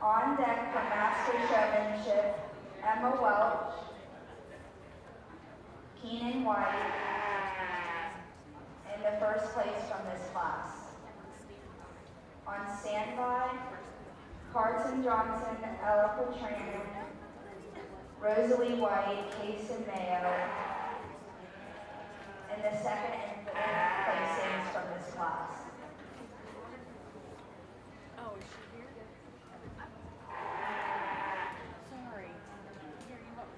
On deck for Master Showmanship, Emma Welch, Keenan White, in the first place from this class. On standby, Carson Johnson, Ella Petranen, Rosalie White, Kason Mayo, in the second and third placings from this class. Oh, is she here? Sorry. Here, you look.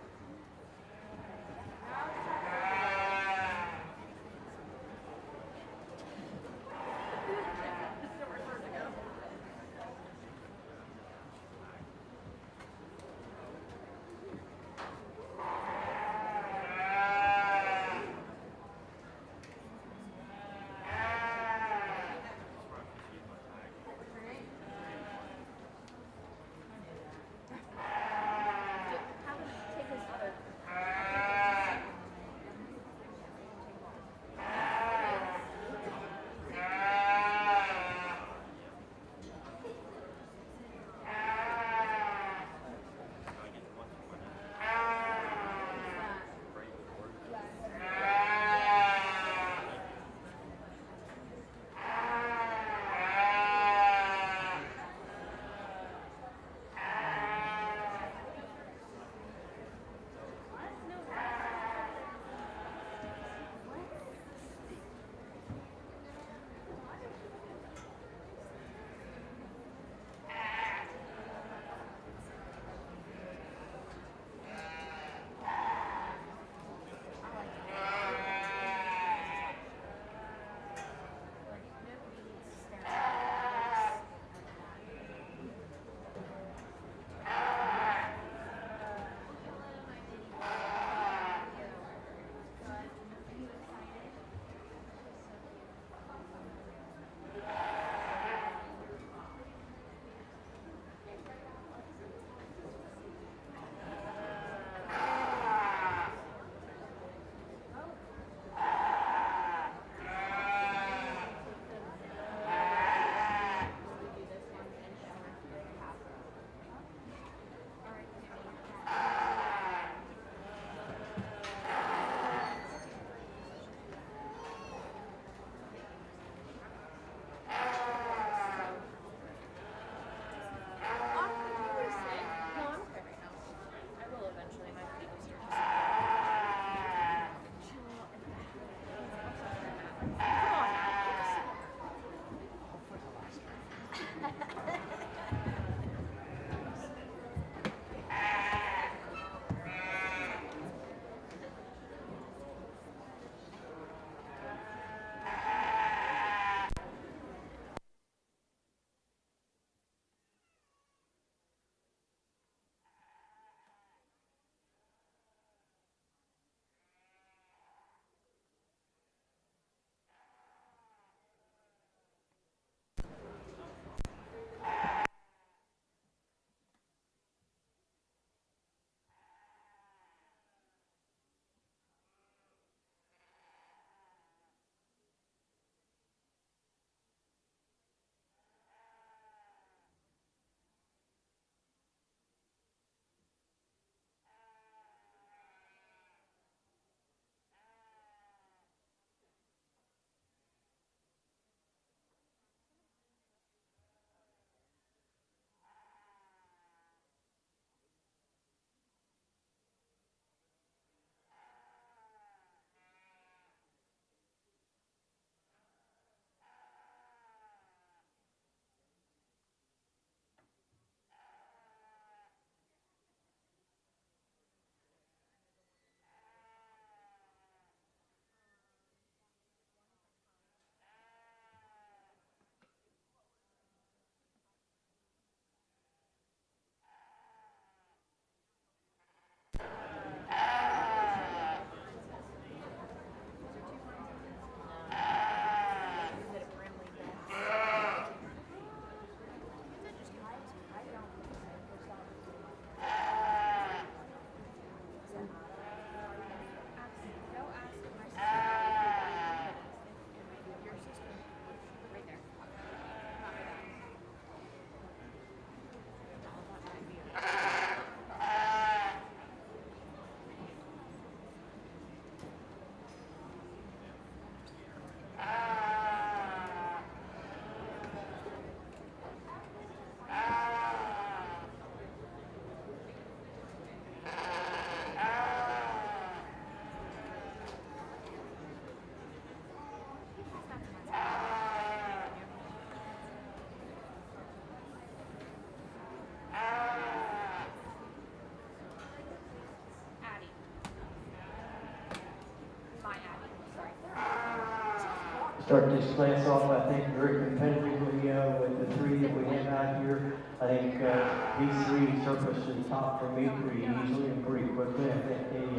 start this class off, I think, very competitively with the three that we have out here. I think these three surface to the top for me pretty easily and pretty quickly. I think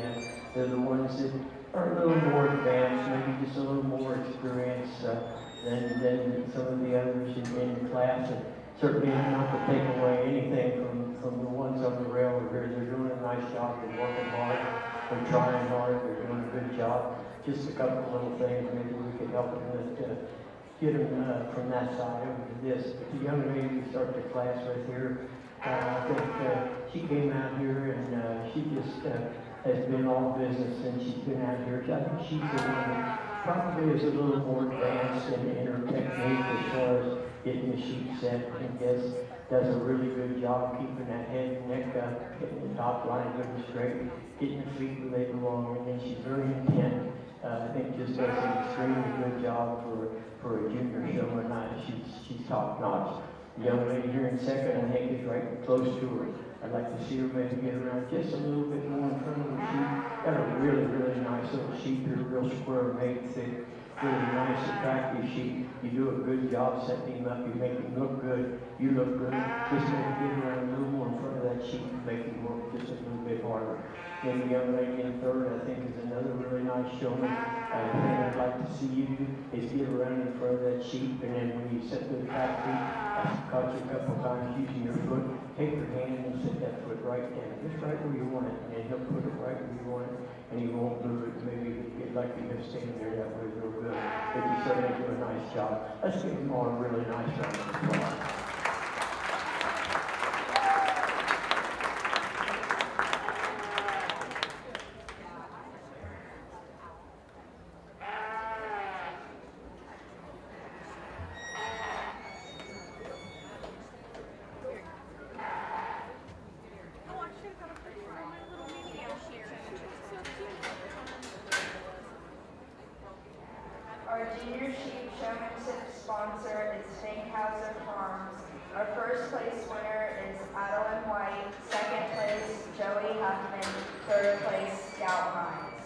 they're the ones that are a little more advanced, maybe just a little more experienced than some of the others in the class. And certainly not to take away anything from the ones on the rail over here. They're doing a nice job. They're working hard. They're trying hard. They're doing a good job. Just a couple of little things maybe we could help them with to get them from that side over to this. But the young lady who started the class right here, I think she came out here and she just has been all business since she's been out here. I think she's the one that probably is a little more advanced in her technique as far as getting the sheet set, and does a really good job keeping that head and neck up, getting the top line good and straight, getting the feet where they belong, and then she's very intent. I think just does an extremely good job for a junior showman. She's top notch. The young lady here in second, I think, is right close to her. I'd like to see her maybe get around just a little bit more in front of her sheet. Got a really, really nice little sheet here, real square made, thick, really nice, attractive sheet. You do a good job setting him up. You make him look good. You look good. Just maybe get around a little more in front of that sheet and make him work just a little bit harder. Then the young lady in third, I think, is another really nice showman. The thing I'd like to see you do is get around in front of that sheet, and then when you set those back feet, I've caught you a couple times using your foot, take your hand and set that foot right down, just right where you want it, and then he'll put it right where you want it, and he won't move it. Maybe he'll get like you're just standing there that way real good. But you certainly do a nice job. Let's give him all a really nice round of applause. Our junior sheep showmanship sponsor is Finkhauser Farms. Our first place winner is Adeline White. Second place, Joey Huffman. Third place, Scout Hines.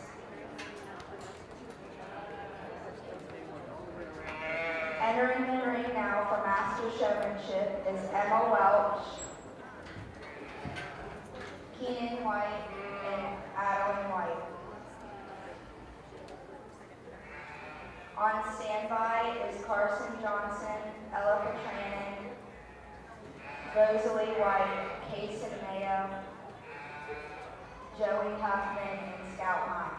Entering the ring now for Master Showmanship is Emma Welch, Keenan White, and Adeline White. On standby is Carson Johnson, Ella Petranen, Rosalie White, Kason Mayo, Joey Huffman, and Scout Hines.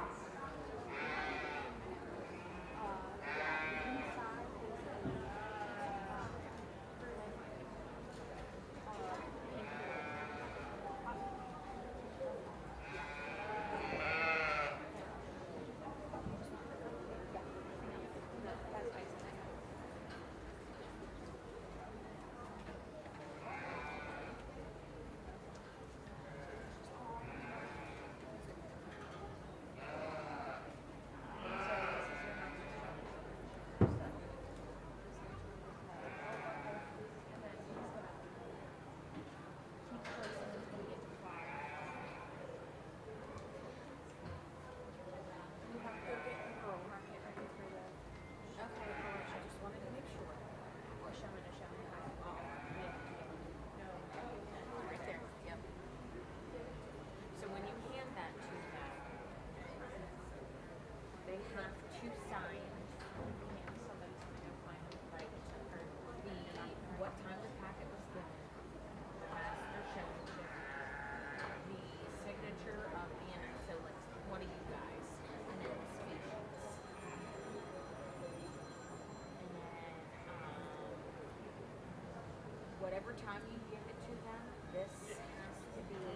Whatever time you give it to them, this has to be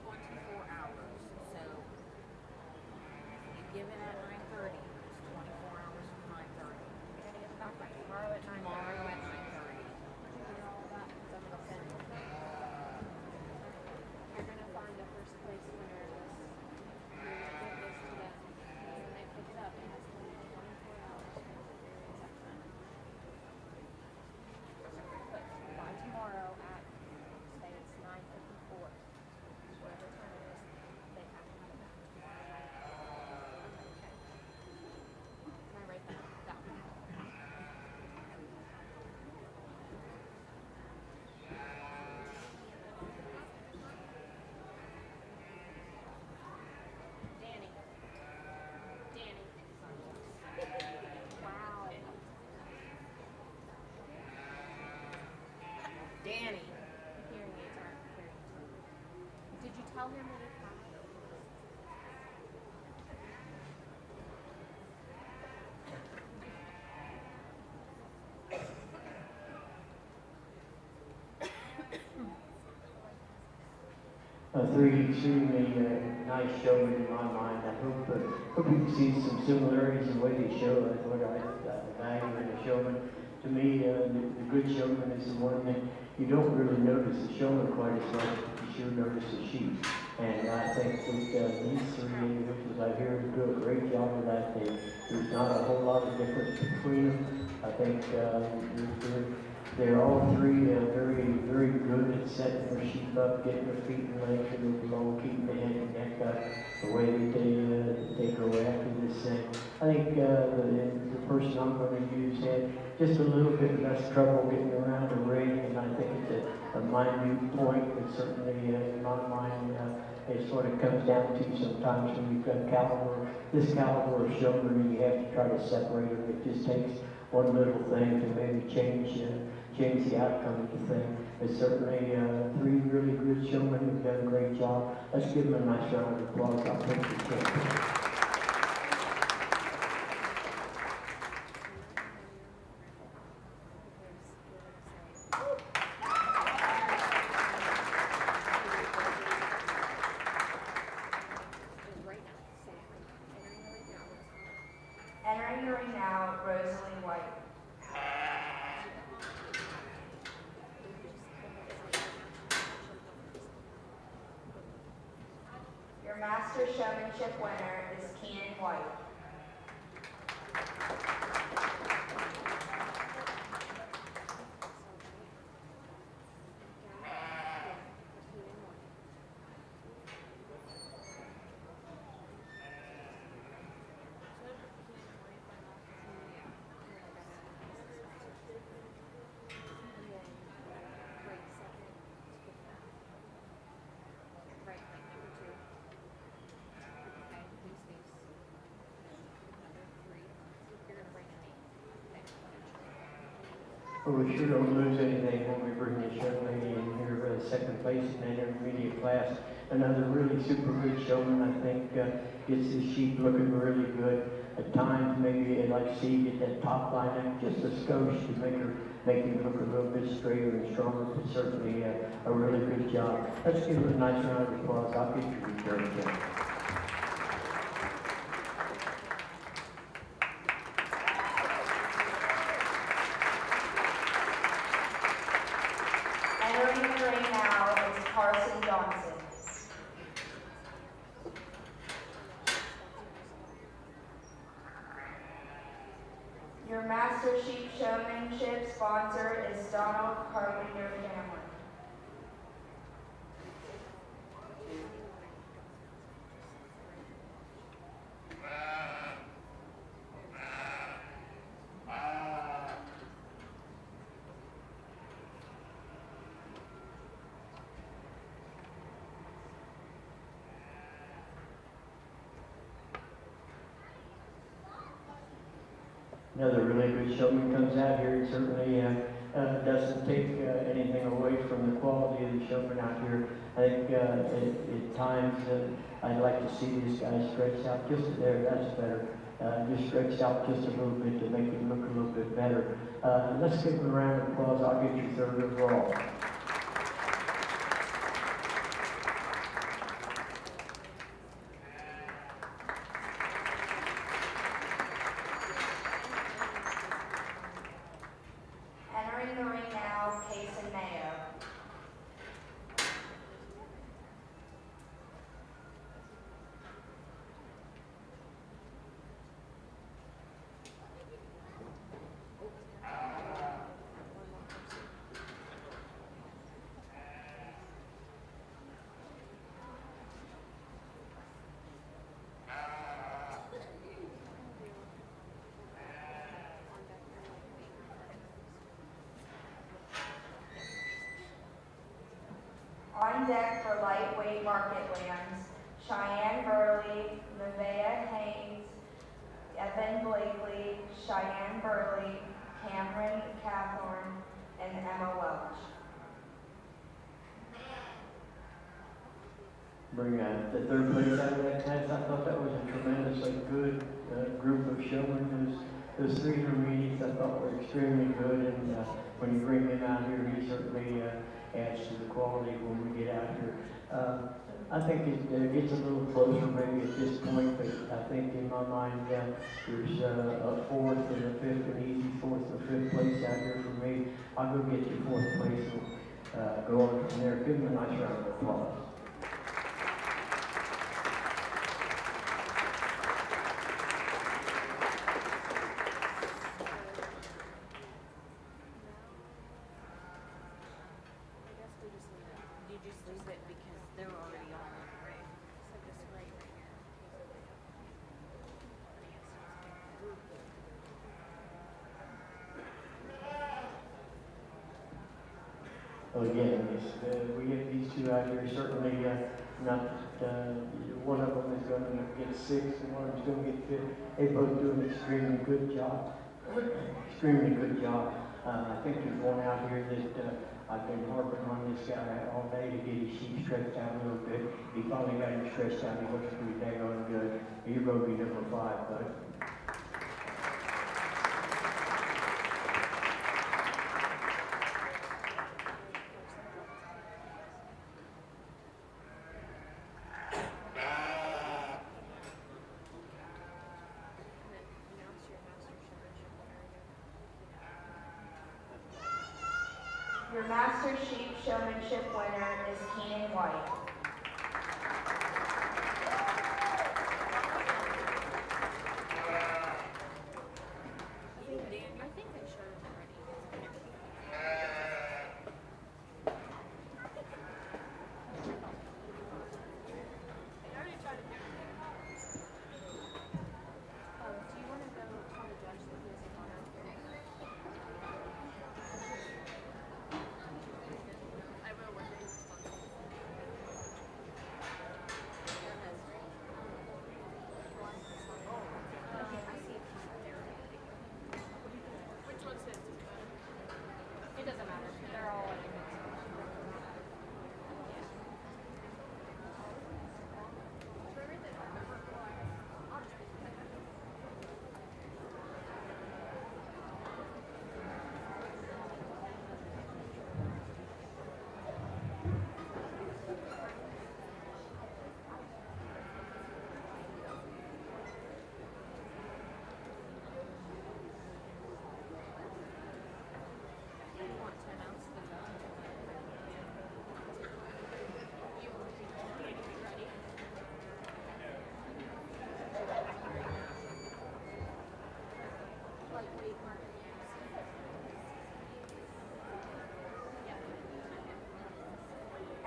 24 hours. So you give it at 9:30, it's 24 hours from 9:30. You're gonna get it back by tomorrow at 9:30. Tomorrow at 9:30. You're gonna find the first place winner of this. You're gonna give this to them. And when they pick it up, it has to be 24 hours from the very exact time. Danny. Hearing aids aren't hearing. Did you tell him that it's not? Three extremely nice showmen in my mind. I hope you can see some similarities in the way they show. That's what I value in a showman. To me, the good showman is the one that you don't really notice the showman quite as much, but you sure notice the sheep. And I think that these three individuals out here do a great job of that. There's not a whole lot of difference between them. I think they're all three very good at setting their sheep up, getting their feet and legs to move along, keeping the head and neck up, the way that they go after this thing. I think the person I'm going to use had just a little bit less trouble getting around the ring, and I think it's a minute point, but certainly in my mind it sort of comes down to sometimes when you've got this caliber of showman, and you have to try to separate them. It just takes one little thing to maybe change the outcome of the thing. But certainly three really good showmen who've done a great job. Let's give them a nice round of applause. I'll take the camera. Entering the ring now, Rosalie White. Your Master Showmanship winner is Keenan White. Well, we sure don't lose anything when we bring this young lady in here for the second place in that intermediate class. Another really super good showman, I think, gets the sheep looking really good. At times, maybe I'd like to see you get that top line up just a skosh to make him look a little bit straighter and stronger, but certainly a really good job. Let's give her a nice round of applause. I'll get you return. Entering the ring now is Carson Johnson. Your Master Sheep Showmanship sponsor is Donald Carpenter Family. Another really good showman comes out here. It certainly doesn't take anything away from the quality of the showman out here. I think at times I'd like to see this guy stretched out just there. That's better. Just stretched out just a little bit to make him look a little bit better. Let's give him a round of applause. I'll get you third overall. Entering the ring now, Payson Mayo. On deck for lightweight market lands, Cheyenne Burley, Nevaeh Haynes, Evan Blakely, Cheyenne Burley, Cameron Cathorn, and Emma Welch. bring the third place out of that class. I thought that was a tremendously good group of showmen. Those three intermediates I thought were extremely good, and when you bring him out here, he certainly adds to the quality when we get out here. I think it gets a little closer maybe at this point, but I think in my mind there's a fourth and a fifth, an easy fourth and fifth place out here for me. I'll go get you fourth place and go on from there. Give them a nice round of applause. You just leave it because they're already on the rig. So just right here. Well, again, we have these two out here, certainly not one of them is going to get sixth and one of them's going to get fifth. They both do an extremely good job. Extremely good job. I think there's one out here that I've been harping on this guy all day to get his sheep stretched out a little bit. He finally got him stretched out. He looks pretty dang on good. You're going to be number 5, bud. Your Master Sheep Showmanship winner is Mediumweight. I think they showed it already. Oh, do you want to go tell the judge that he has a honor here? I will when they respond. I see it there. Which one's his? It doesn't matter. They're all like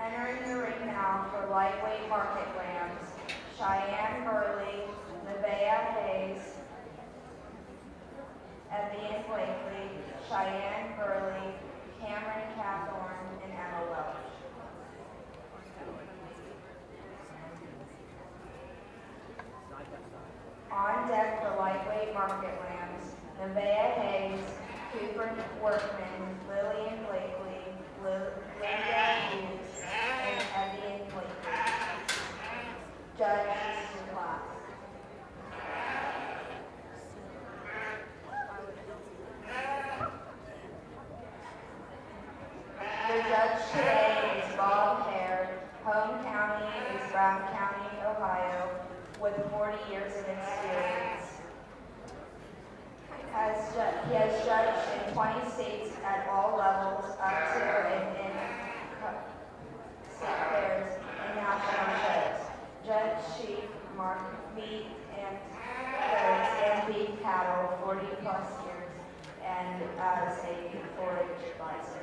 Entering the ring now for lightweight market lambs, Cheyenne Burley, Nevaeh Hayes, Evian Blakely, Cheyenne Burley, Cameron Cathorn, and Emma Welch. On deck for lightweight market lambs, Nevaeh Hayes, Cooper Workman, Lillian Blakely, Linda Hughes, and Evian Blakely. Judge Mr. Class. The judge today is bald-haired. Home county is Brown County, Ohio, with 40 years of experience. He has judged in 20 states at all levels, up to and in state fairs and national shows. Judge sheep, mark meat and goats and beef cattle 40 plus years, and as a 4-H advisor.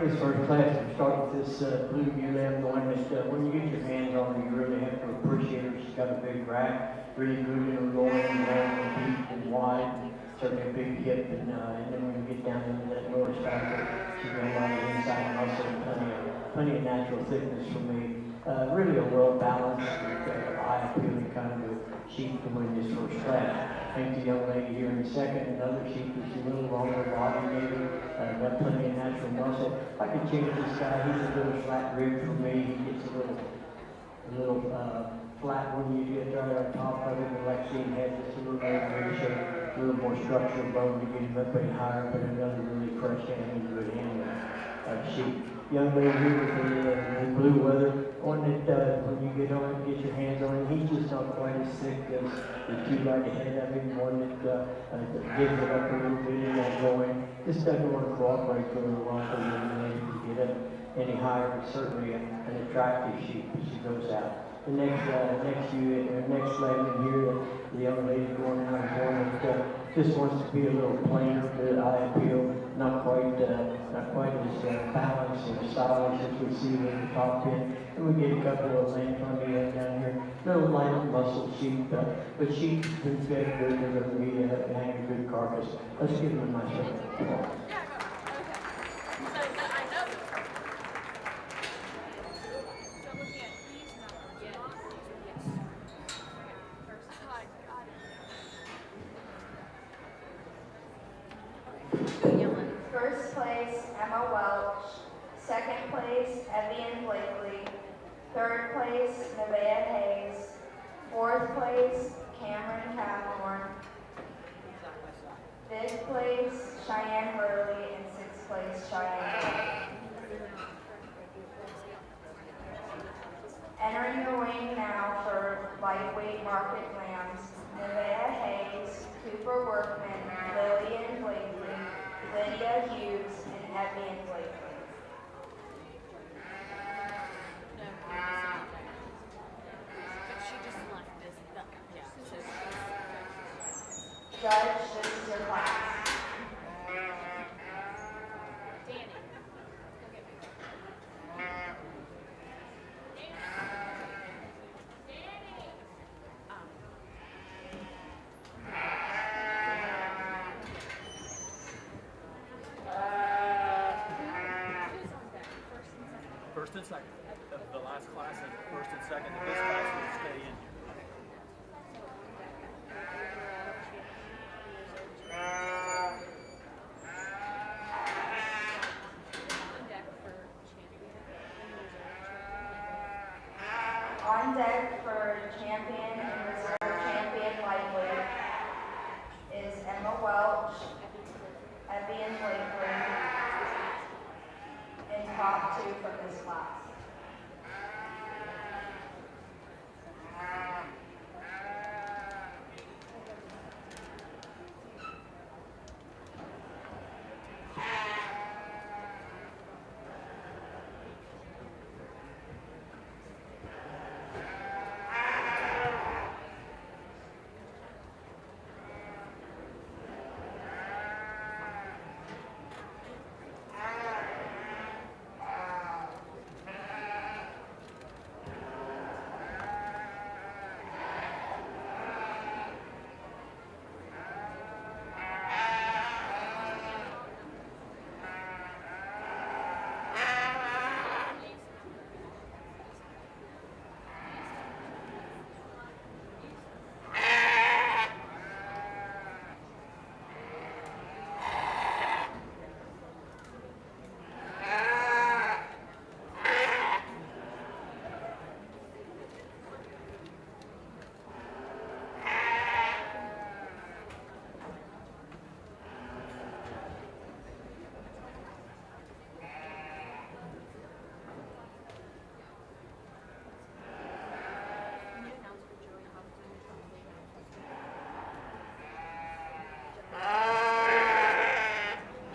This first class, we start with this blue ewe lamb, the one that when you get your hands on her, you really have to appreciate her. She's got a big rack, really good in her loin, long and deep and wide, and certainly a big hip, and then when you get down into that lower stature, she's got a lot of inside muscle and plenty of natural thickness for me. Really a well-balanced, eye-appealing kind of a sheep to win this first class. I think the young lady here in second, another sheep that's a little longer body maybe, got plenty of natural muscle. I could change this guy, he's a little flat rib for me, he gets a little flat when you get right on top of it, and Lexine has just a little more ratio, a little more structural bone to get him up and higher, but another really fresh and good hand sheep. Young lady here with the blue weather, one that when you get on it, get your hands on it, he's just not quite as thick as the two right ahead of him, one that gives it up a little bit in that going. Just doesn't want to cooperate for a little while for the young lady to get up any higher, but certainly an attractive sheep as she goes out. The next leg in here, the young lady going out and one that just wants to be a little plainer, good eye appeal, not quite as balanced and stylish as we see with the top end. And we get a couple of lambs on the end down here, little light muscle sheep, but sheep been fed good, they're going to be having a good carcass. Let's give them a nice applause. First place, Emma Welch. Second place, Evian Blakely. Third place, Nevaeh Hayes. Fourth place, Cameron Cathorn. Fifth place, Cheyenne Hurley. And sixth place, Cheyenne Hurley. Entering the ring now for lightweight market lambs, Nevaeh Hayes, Cooper Workman, Lillian Blakely, Lydia Hughes, and Evian Blakely. But she just left this, yeah, so Judge, this is your class. Danny. Go get me. First and second. The last class is first and second. This class will stay in here. On deck for champion and reserve champion lightweight is Emma Welch, Evian Blakely, and top two from this class.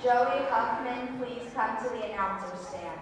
Joey Huffman, please come to the announcer stand.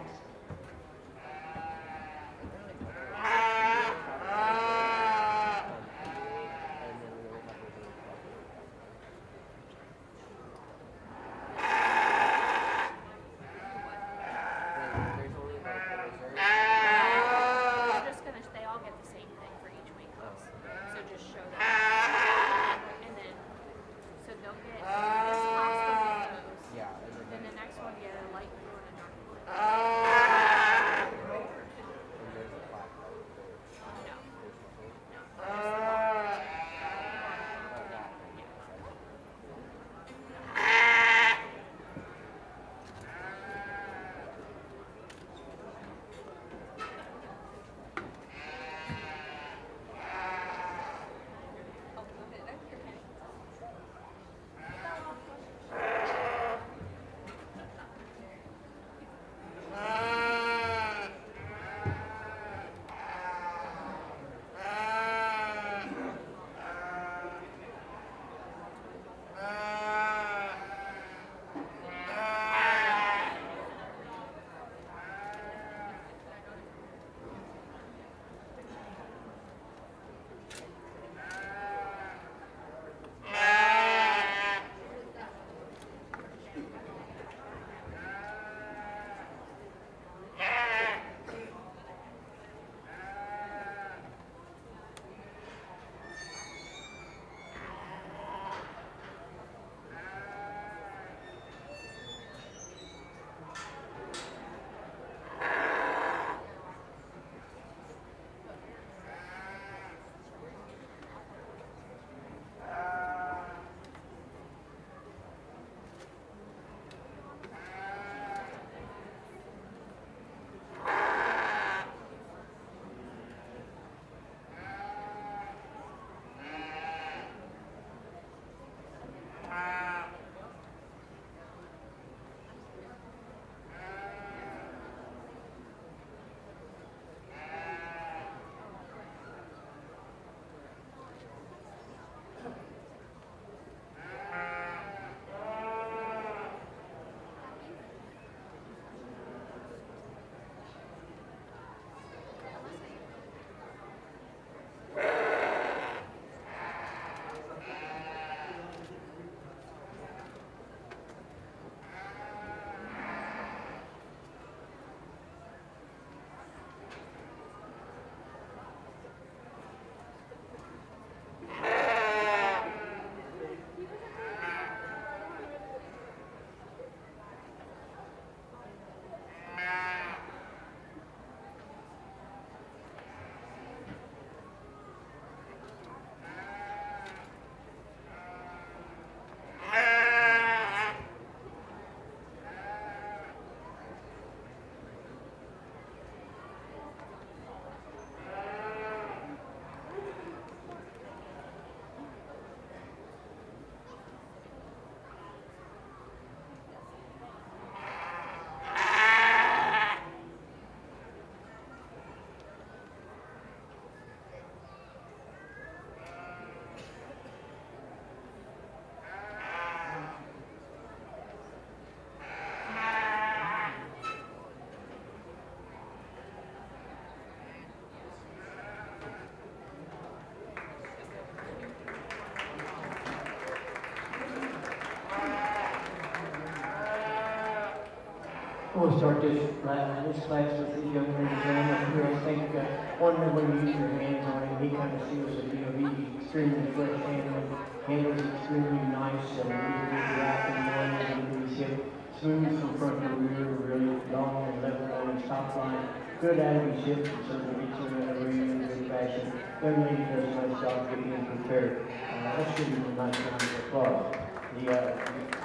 we'll start this class with the young lady gentleman here. I think one that when you use your hands on him, he kind of feels it. You know, he's extremely fresh handling, handles extremely nice, and really good wrapping on into his hip. Smooth from front to rear, really long and level on his top line. Good out of his hips, and certainly gets him in a really good fashion. Young lady does a nice job getting him prepared. Let's give him a nice round of applause. The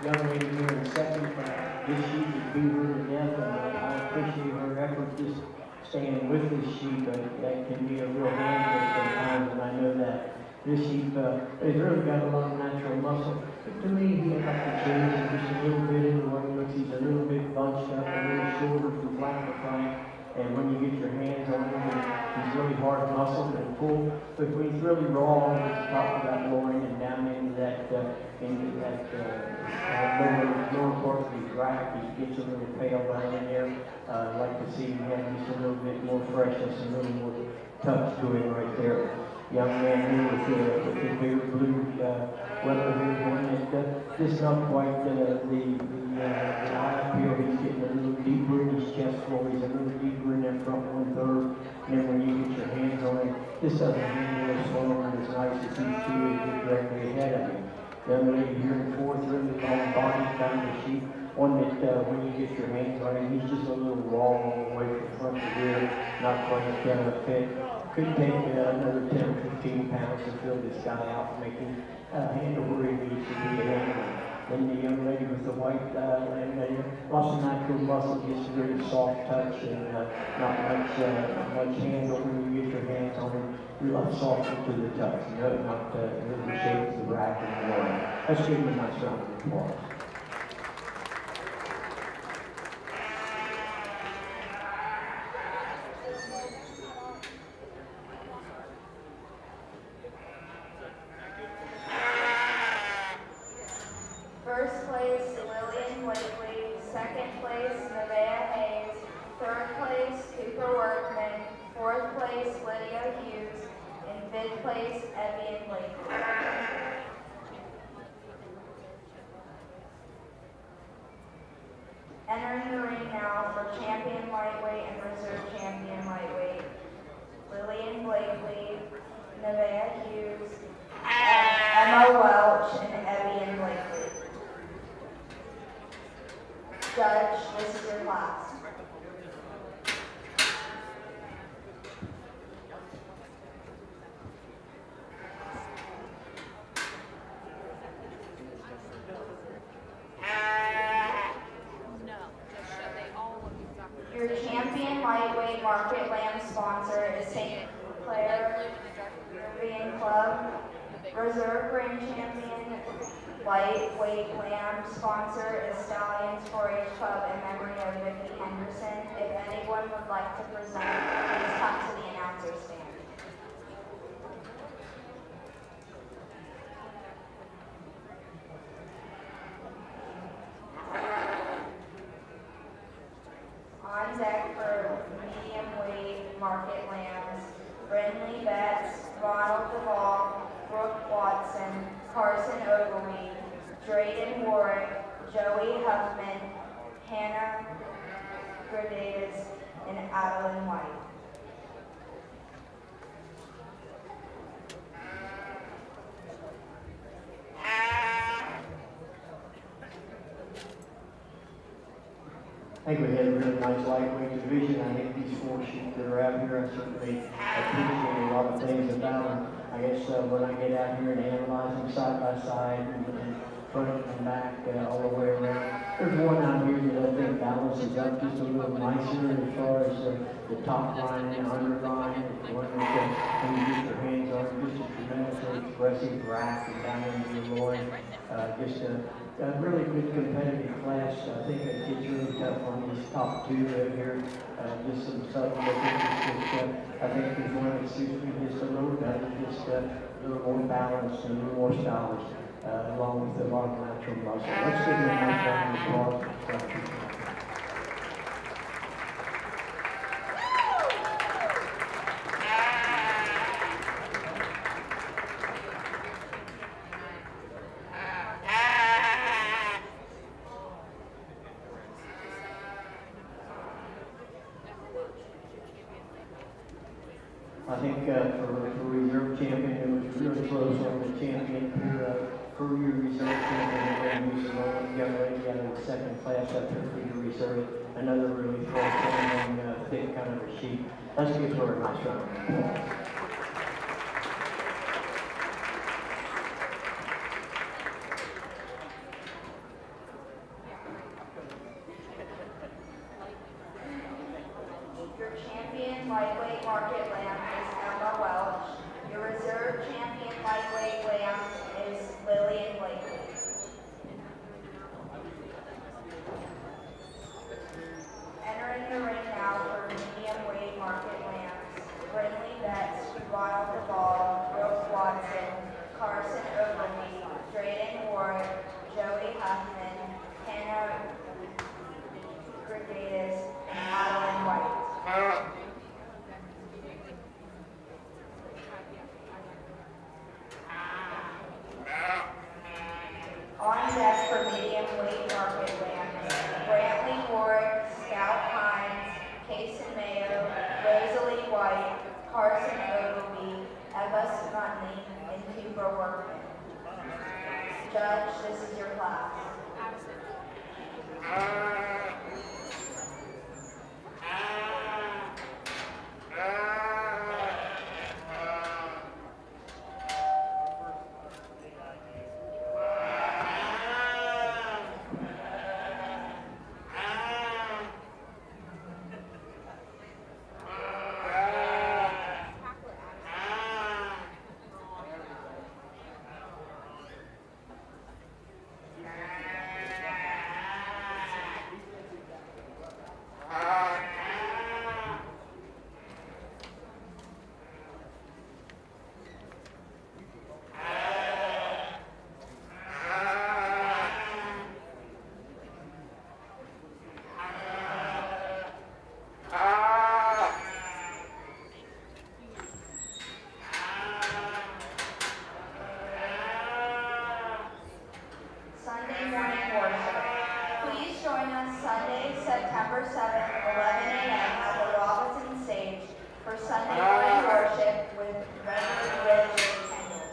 young lady here in second, this sheep is beat her to death, and I appreciate her effort just staying with this sheep. That can be a real handful sometimes, and I know that. This sheep has really got a lot of natural muscle. But to me, he'd like to change him just a little bit in the way he looks. He's a little bit bunched up, a little shorter from flank to flank. And when you get your hands on him, he's really hard muscled and full. But when he's really raw at the top of that loin and down into that lower part of his rack, he gets a little pale down in there. I'd like to see him have just a little bit more freshness, a little more touch to him right there. Young man here with the bigger blue weather here, one that just not quite the eye appeal. He's getting a little deeper in his chest floor. He's a little deeper in that front 1/3. And then when you get your hands on him, this doesn't handle as slow and as nice as these two as get directly ahead of him. Young lady here in fourth, really long body, kind of sheep. One that when you get your hands on him, he's just a little raw all the way from front to rear, not quite fit. Could take another 10 or 15 pounds to fill this guy out and make him handle where he needs to be handled. Then the young lady with the white lots of natural muscle, just a very soft touch and not much handle when you get your hands on him. A lot softer to the touch, not really shapes the rack and the loin. Let's give him a nice round of applause. First place, Lillian Blakely. Second place, Nevaeh Hayes. Third place, Cooper Workman. Fourth place, Lydia Hughes. And fifth place, Evian Blakely. Entering the ring now for champion lightweight and reserve champion lightweight. Lillian Blakely, Nevaeh Hughes, Emma Welch, and Evian Blakely. Judge, this is your class. No, just show they all look exactly Your champion lightweight market lamb sponsor is St. Clair European Club. Reserve grand champion lightweight lamb sponsor is Stallions 4-H Club in memory of Vicki Henderson. If anyone would like to present, please come to the announcer stand. On deck for medium weight market lambs, Brindley Betts, Ronald Duvall, Brooke Watson, Carson Ogilvie, Drayden Warwick, Joey Huffman, Hannah Gradavis, and Adeline White. I think we had a really nice lightweight division. I think these four sheep that are out here, I certainly appreciate a lot of things about them. I guess when I get out here and analyze them side by side and front and back all the way around, there's one out here that I think balances up just a little nicer as far as the top line and underline. One that when you get your hands on it, just a tremendously expressive rack and down into your loin. Just a really good competitive class. I think it gets really tough on these top two right here. Just some subtle differences. I think there's one that suits me just a little better, just a little more balanced and a little more stylish, along with a lot of natural muscle. Let's give them a nice round of applause. I think for reserve champion, it was really close on the champion. For your reserve champion, we used a young lady out of the second class up there for your reserve. Another really close one and thick kind of a sheep. Let's give her a nice round of applause. Your champion lightweight market lamb is Emma Welch. Your reserve champion lightweight lamb is Lillian Blakely. Entering the ring now for medium weight market lambs: Brindley Betts, Ronald Duvall, Brooke Watson, Carson Ogilvie, Drayden Ward, Joey Huffman, Hannah Grigadis, and Madeline White. On deck for medium weight market lambs: Brantley Ward, Scout Hines, Kason Mayo, Rosalie White, Carson Ogilvie, Eva Smutley, and Cooper Workman. Judge, this is your class. Sunday morning worship. Please join us Sunday, September 7th, 11 a.m. at the Robinson Stage for Sunday morning worship with Reverend Rich Kendall.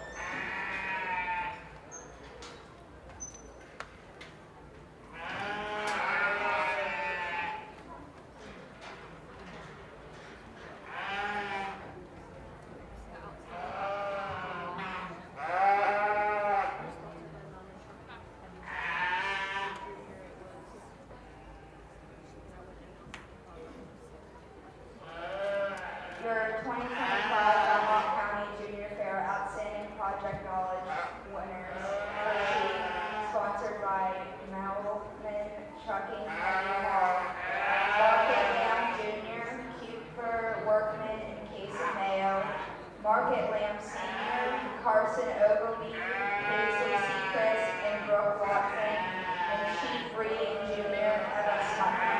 Your 2025 Belmont County Junior Fair Outstanding Project Knowledge winners are sponsored by Melvin Trucking and Hall, Market Lamb Jr., Cooper Workman, and Casey Mayo, Market Lamb Senior, Carson Ogilvie, Paisley Seacrest, and Brooke Watson, and Chief Breeding Jr., Eva Smutley.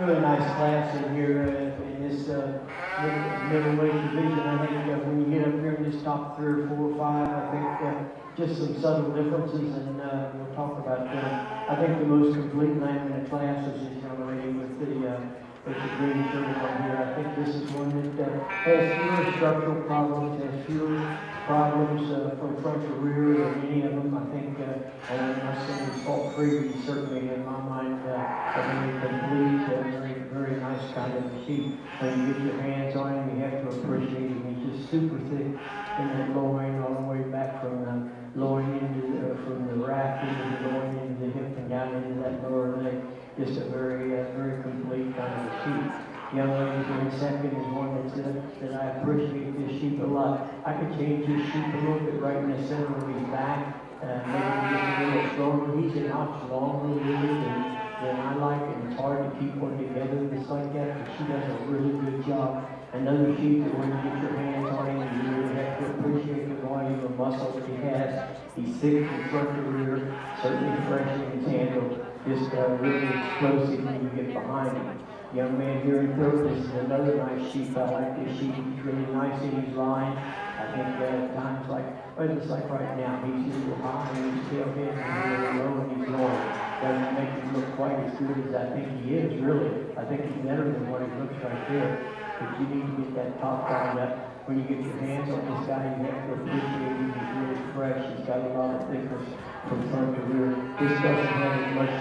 really nice class in here in this middleweight division. I think when you get up here in this top 3 or 4 or 5, I think just some subtle differences, and we'll talk about them. I think the most complete lamb in the class is this young lady with the green shirt on here. I think this is one that has fewer structural problems, has fewer problems from front to rear than any of them. I think, and I'm not saying it's fault free, but certainly in my mind, a very complete, very nice kind of sheep. When you get your hands on him, you have to appreciate him. He's just super thick in that loin, all the way back from the loin into from the rack into the loin into the hip and down into that lower leg. Just a very complete kind of a sheep. Young lady in second is one that I appreciate this sheep a lot. I could change this sheep a little bit right in the center of his back, maybe just a little stronger. He's a notch longer really than I like, and it's hard to keep one together just like that, but she does a really good job. Another sheep that when you get your hands on him, you really have to appreciate the volume of muscle that he has. He's thick from front to rear, certainly fresh in his handle, just really explosive when you get behind him. Young man here in third, this is another nice sheep. I like this sheep. He's really nice in his line. I think at times well, just like right now, he's just a little high and his tailhead is really low and he's low. Doesn't make him look quite as good as I think he is, really. I think he's better than what he looks right there. But you need to get that top line up. When you get your hands on this guy, you have to appreciate him. He's really fresh. He's got a lot of thickness from front to rear. This doesn't have as much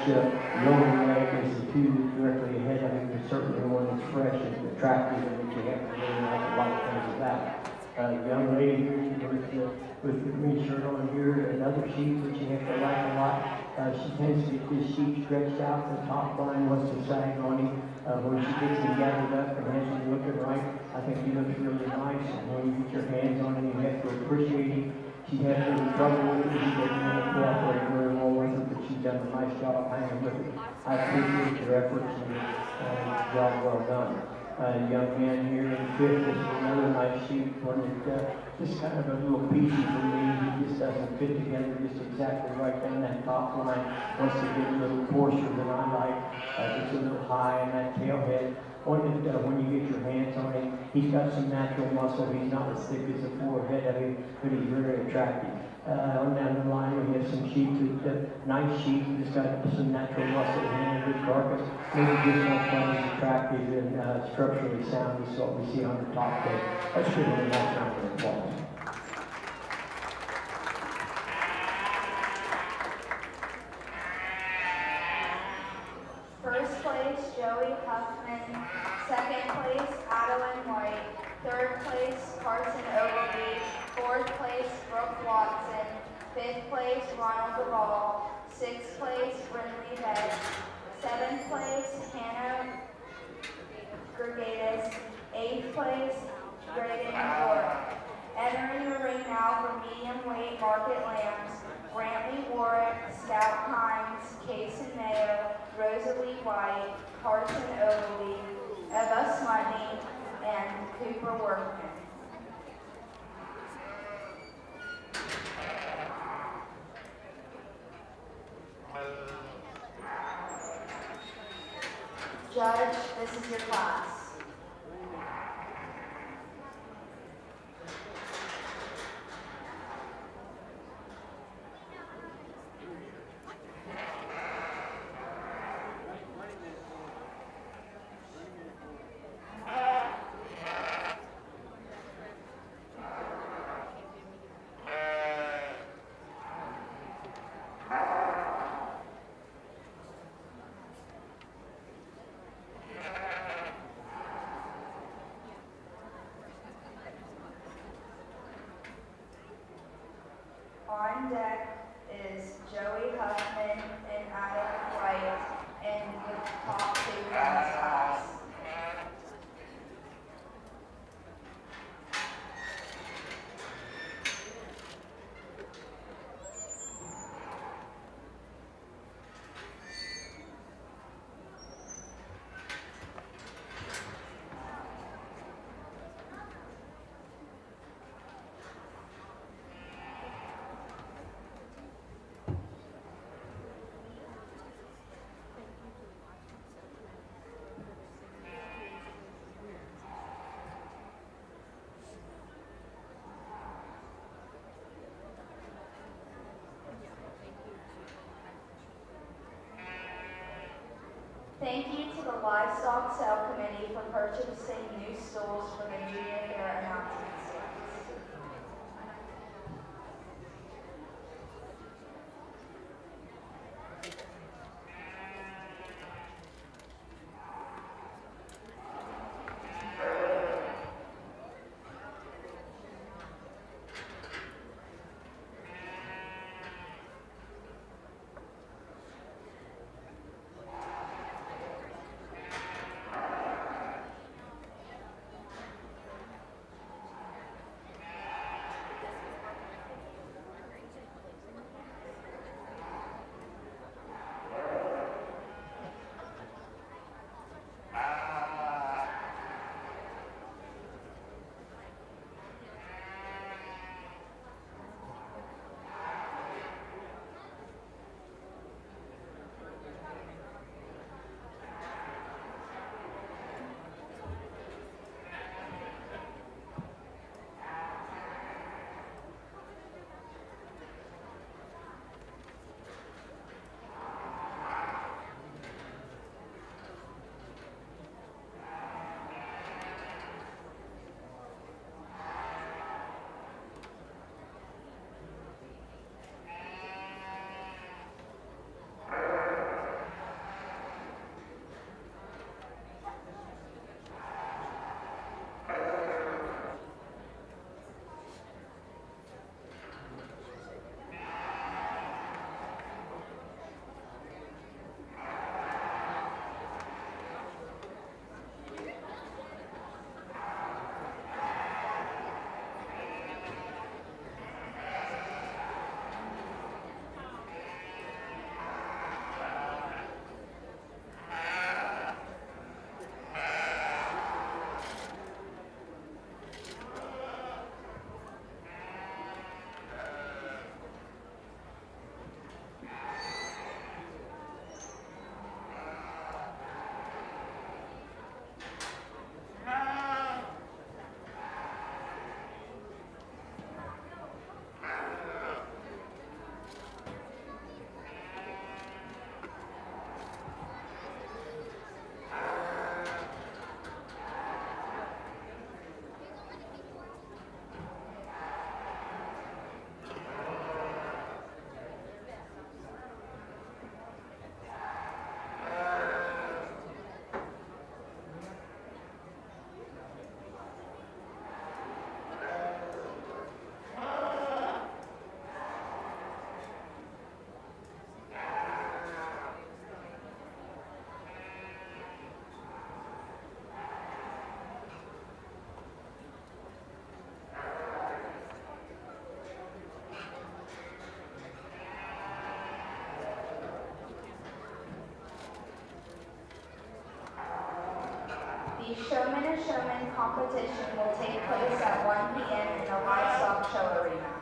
lower leg as the two directly ahead. I mean, there's certainly one that's fresh and attractive and that you have to really like a lot of things about. Young lady here with the green shirt on here, another sheep that you have to like a lot. She tends to get this sheep stretched out. The top line wants to sag on him. When she gets him gathered up and has him looking right, I think he looks really nice. And when you get your hands on him, you have to appreciate him. She has some trouble with it. She doesn't want to cooperate very well with her, but she's done a nice job hanging with it. I appreciate your efforts and job well done. Young man here in fifth, this is another nice sheep, one that just kind of a little peachy for me. He just doesn't fit together just exactly right down that top line. Wants to get a little coarser than I like, just a little high in that tailhead. One that when you get your hands on him, he's got some natural muscle. He's not as thick as the forehead of him, but he's very attractive. On down the line, we have some sheep, nice sheep, just got some natural muscle in a good carcass. Maybe just not quite as attractive and structurally sound as what we see on the top there. Let's give them a nice round of applause. First place, Joey Huffman. Second place, Adeline White. Third place, Carson Ogilvy. Fourth place, Brooke Watson. Fifth place, Ronald Duvall. Sixth place, Brindley Beck. Seventh place, Hannah Gergatis. Eighth place, Graydon Warwick. Entering the ring now for medium-weight market lambs, Brantley Warwick, Scout Hines, Kason Mayo, Rosalie White, Carson Ogilvy, Eva Smutney, and Cooper Workman. Judge, this is your class. On deck is Joey Huffman and Adam White, and with top two in this class. Thank you to the Livestock Sale Committee for purchasing new stools for the junior fair announcement stands. The Showman and Showman competition will take place at 1 p.m. in the Livestock Show Arena.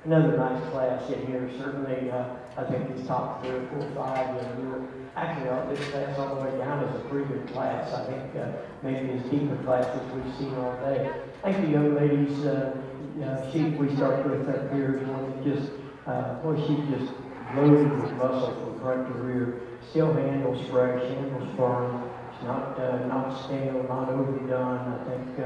another nice class in here. Certainly, I think it's top 3 or 4, 5. And we're actually this class all the way down is a pretty good class. I think maybe as deeper classes we've seen all day. Thank you, young ladies. Sheep we start with up here is one that just, boy, she just loaded with muscle from front to rear. Still handles fresh, handles firm. It's not stale, not overdone. I think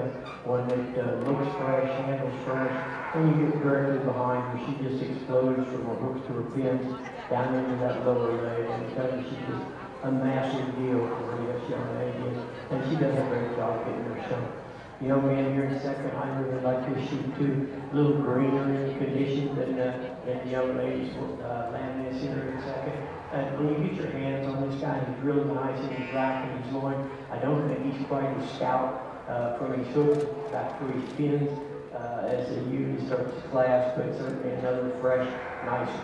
one that looks fresh, handles fresh. When you get directly behind her, she just explodes from her hooks to her pins down into that lower leg. And she's just a massive deal for this young lady. And she does a great job getting her shown. The young man here in second, I really like this sheep too. A little greener in condition than the young ladies will land this here in second. When you get your hands on this guy, he's really nice in his back and his loin. I don't think he's quite as stout from his hooks back to his pins as the unit starts to class, but certainly another fresh, nice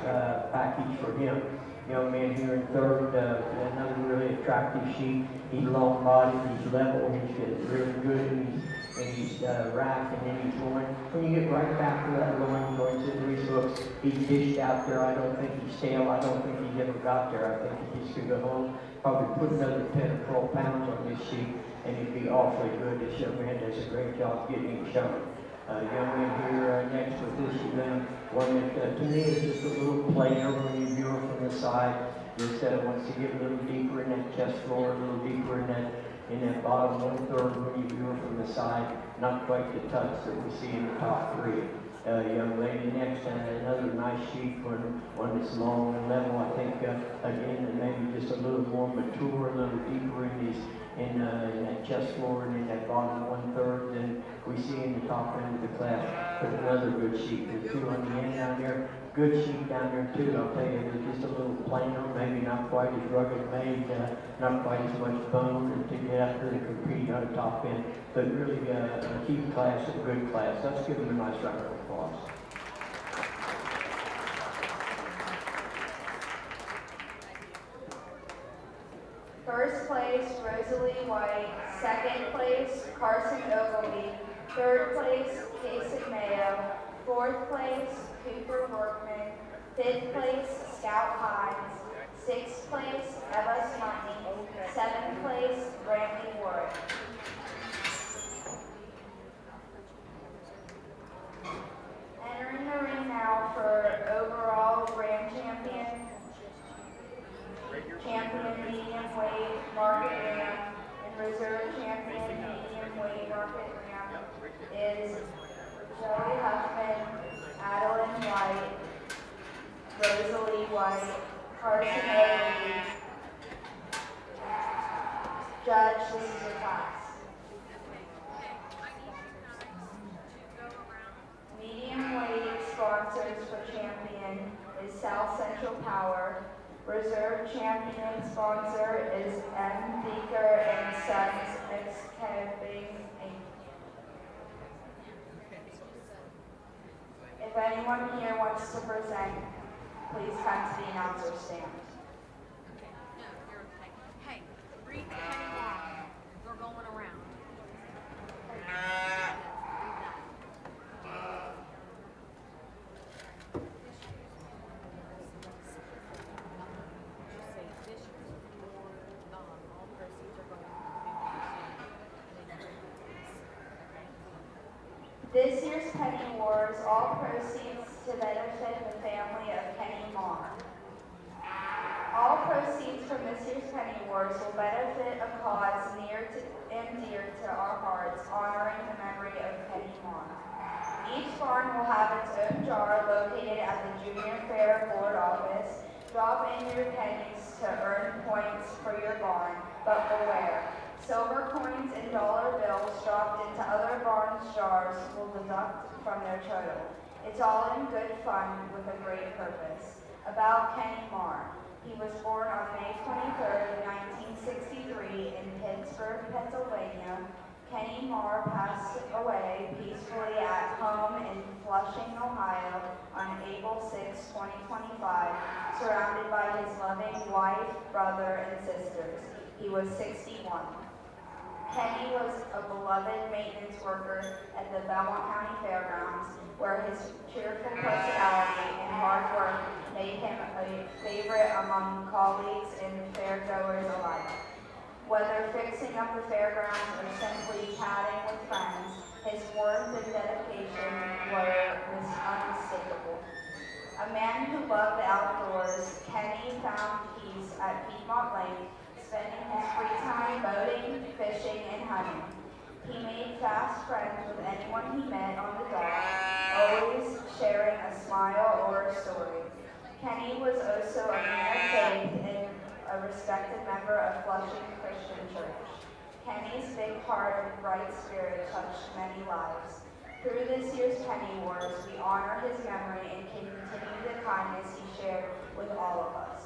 package for him. Young man here in third, another really attractive sheep. He's long-bodied, he's level, he's really good in his rack and in his loin. When you get right back to that loin, going to his hooks, he's dished out there. I don't think he's stale. I don't think he's ever got there. I think he just could go home, probably put another 10 or 12 pounds on this sheep, and he'd be awfully good. This young man does a great job getting him shown. Young man here next with this young one that to me is just a little plainer when you view her from the side. Just wants to get a little deeper in that chest floor, a little deeper in that bottom 1/3 when you view her from the side. Not quite the touch that we see in the top 3. Young lady next, and another nice sheep, one that's long and level. I think again, and maybe just a little more mature, a little deeper in that chest floor and in that bottom 1/3 than we see in the top end of the class. But another good sheep. There's 2 on the end down there. Good sheep down there too. I'll tell you, they're just a little plainer, maybe not quite as rugged made, not quite as much bone to get out there and compete on the top end. But really a sheep class, a good class. Let's give them a nice round of applause. First place, Rosalie White. Second place, Carson Ogilvy. Third place, Casey Mayo. Fourth place, Cooper Workman. Fifth place, Scout Hines. Sixth place, Eva Smartney. Seventh place, Brantley Warwick. Entering the ring now for overall grand champion medium weight market ram, and reserve champion medium weight market ram is Joey Huffman, Adeline White, Rosalie White, Carson Ogilvy. Judge, this is your class. Medium weight sponsors for champion is South Central Power. Reserve champion sponsor is M. Beaker and Sons Excavating Inc. If anyone here wants to present, please come to the announcer stand. No, you're okay. Hey, read the penny wall. We're going around. Read that. This year's Penny Wars, all proceeds to benefit the family of Kenny Marr. All proceeds from this year's Penny Wars will benefit a cause near and dear to our hearts, honoring the memory of Kenny Marr. Each barn will have its own jar located at the Junior Fair Board office. Drop in your pennies to earn points for your barn, but beware. Silver coins and dollar bills dropped into other barns' jars will deduct from their total. It's all in good fun with a great purpose. About Kenny Marr. He was born on May 23rd, 1963 in Pittsburgh, Pennsylvania. Kenny Marr passed away peacefully at home in Flushing, Ohio on April 6, 2025, surrounded by his loving wife, brother, and sisters. He was 61. Kenny was a beloved maintenance worker at the Belmont County Fairgrounds, where his cheerful personality and hard work made him a favorite among colleagues and fairgoers alike. Whether fixing up the fairgrounds or simply chatting with friends, his warmth and dedication were unmistakable. A man who loved the outdoors, Kenny found peace at Piedmont Lake, spending his free time boating, fishing, and hunting. He made fast friends with anyone he met on the dock, always sharing a smile or a story. Kenny was also a man of faith and a respected member of Flushing Christian Church. Kenny's big heart and bright spirit touched many lives. Through this year's Penny Wars, we honor his memory and can continue the kindness he shared with all of us.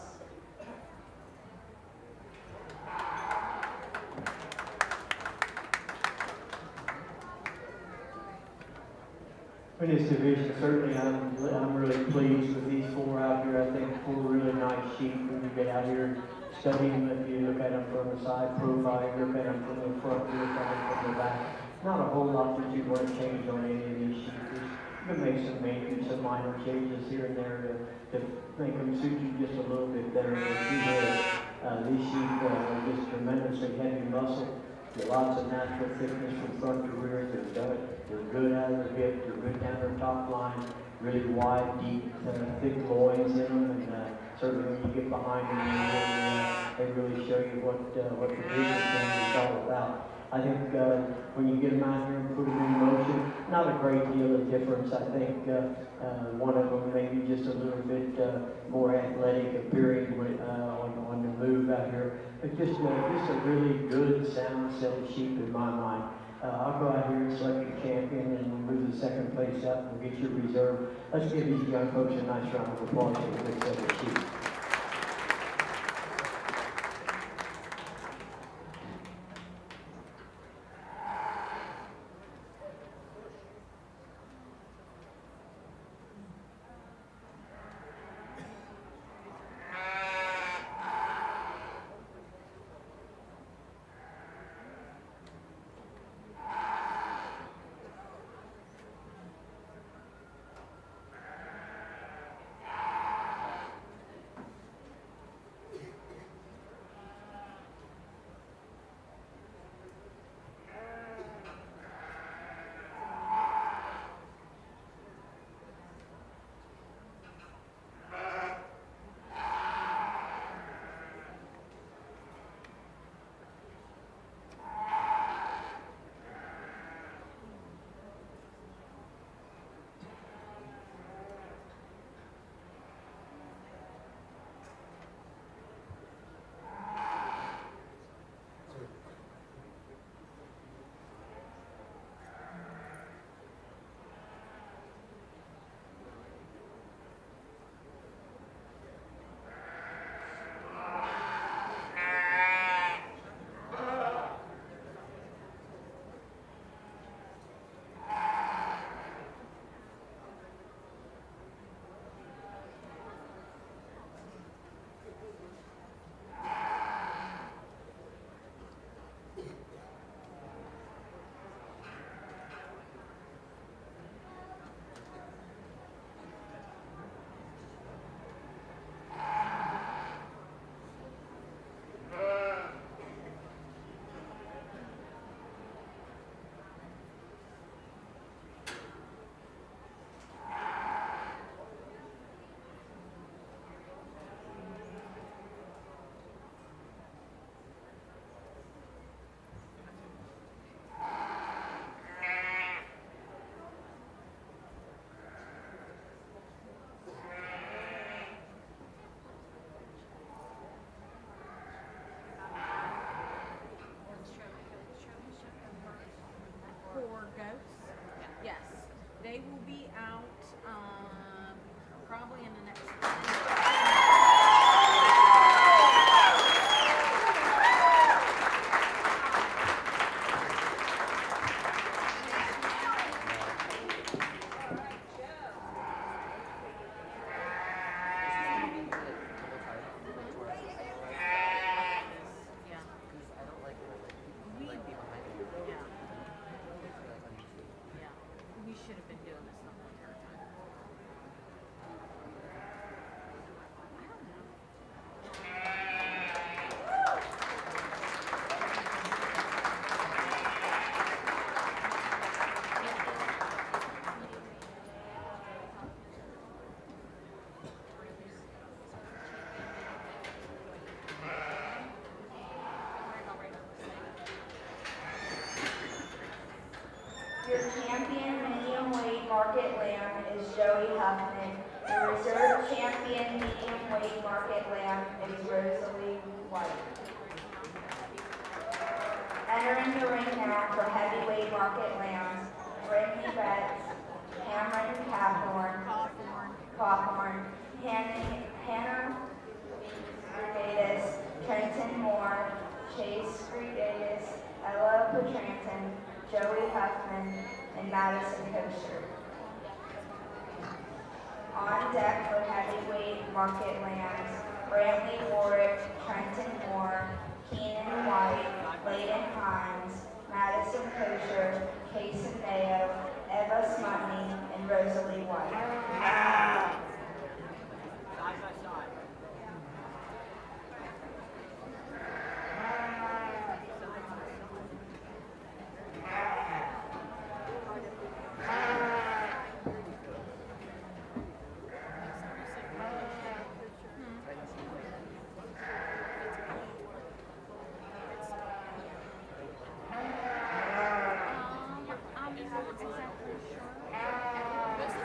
For this division, certainly I'm really pleased with these four out here. I think four really nice sheep when you get out here and study them. If you look at them from the side profile, you look at them from the front, you look at them from the back. Not a whole lot that you want to change on any of these sheep. You can make some minor changes here and there to make them suit you just a little bit better. But these sheep are just tremendously heavy muscle. Lots of natural thickness from front to rear. They're good out of their hip. They're good down their top line. Really wide, deep, thick loins in them. And certainly when you get behind them, they really show you what the business is all about. I think when you get them out here and put them in motion, not a great deal of difference. I think one of them maybe just a little bit more athletic appearing on the move out here. But just a really good, sound set of sheep in my mind. I'll go out here and select your champion and we'll move the second place up. We'll get your reserve. Let's give these young folks a nice round of applause for a good set of sheep. market lamb is Joey Huffman. The reserve champion medium weight market lamb is Rosalie White. Entering the ring now for heavyweight market lambs, Brittany Betts, Cameron Cawthorn, Hannah Brigadis, Trenton Moore, Chase Brigadis, Ella Petranton, Joey Huffman, and Madison Kosher. On deck for heavyweight market lambs, Brantley Warwick, Trenton Moore, Keenan White, Layden Hines, Madison Kosher, Kason Mayo, Eva Smutney, and Rosalie White. Side by side. I'm not exactly sure. This is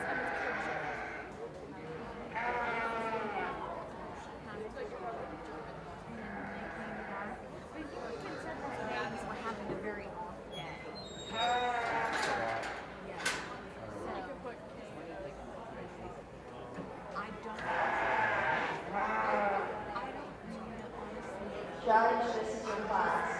We're having a very off day. Yeah. So, I don't know, honestly. Judge, this is your class.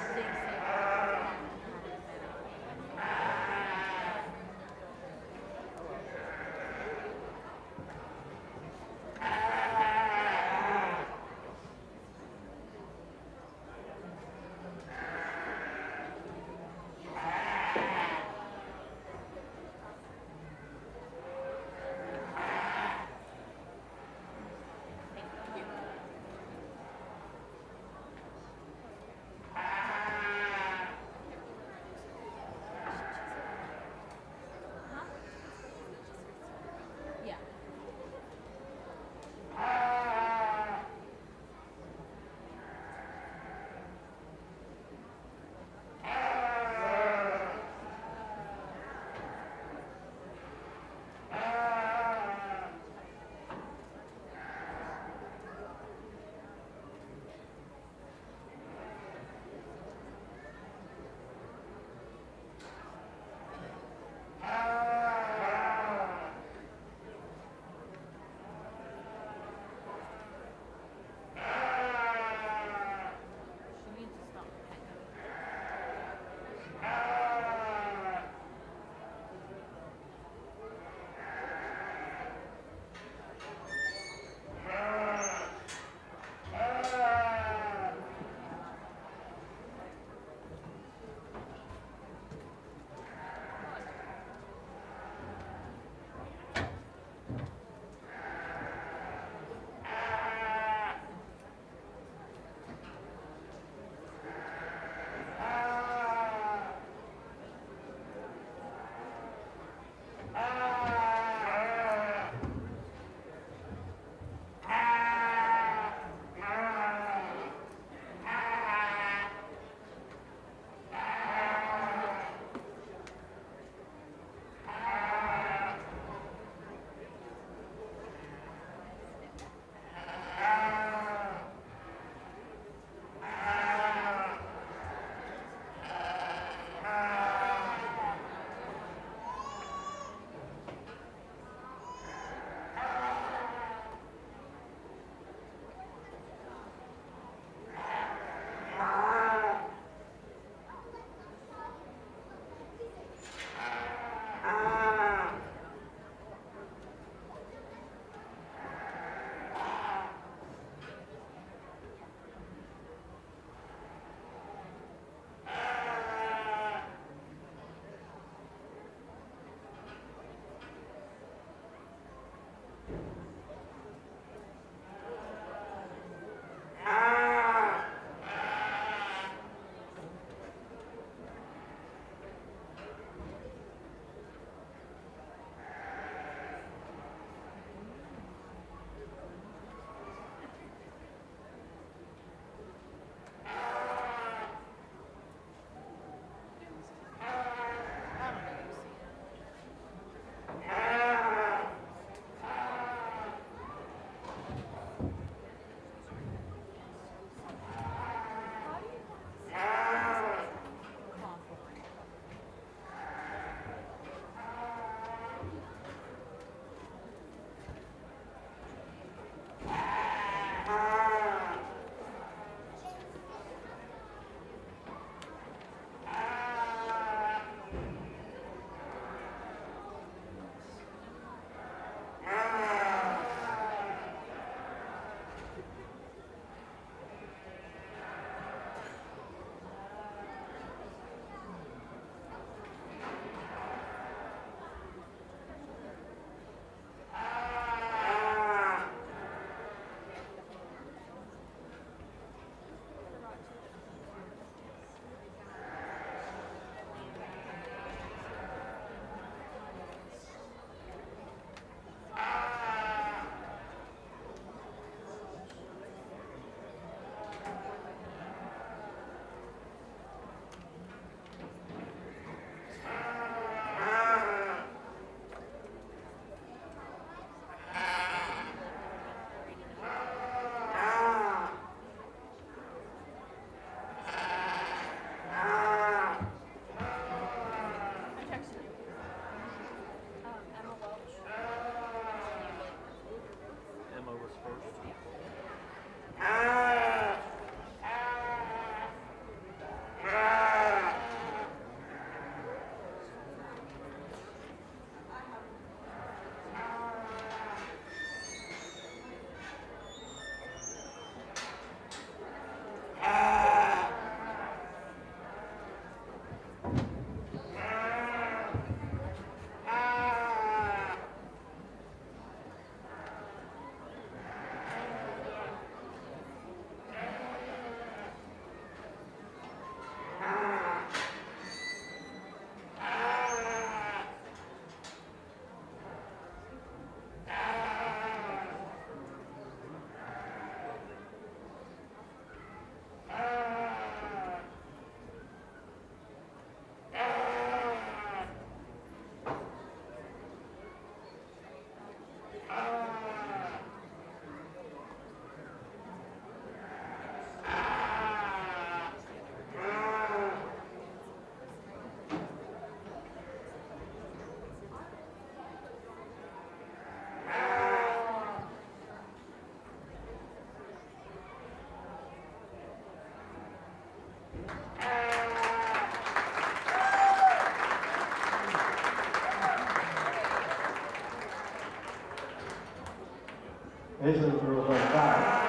This little girl's on fire,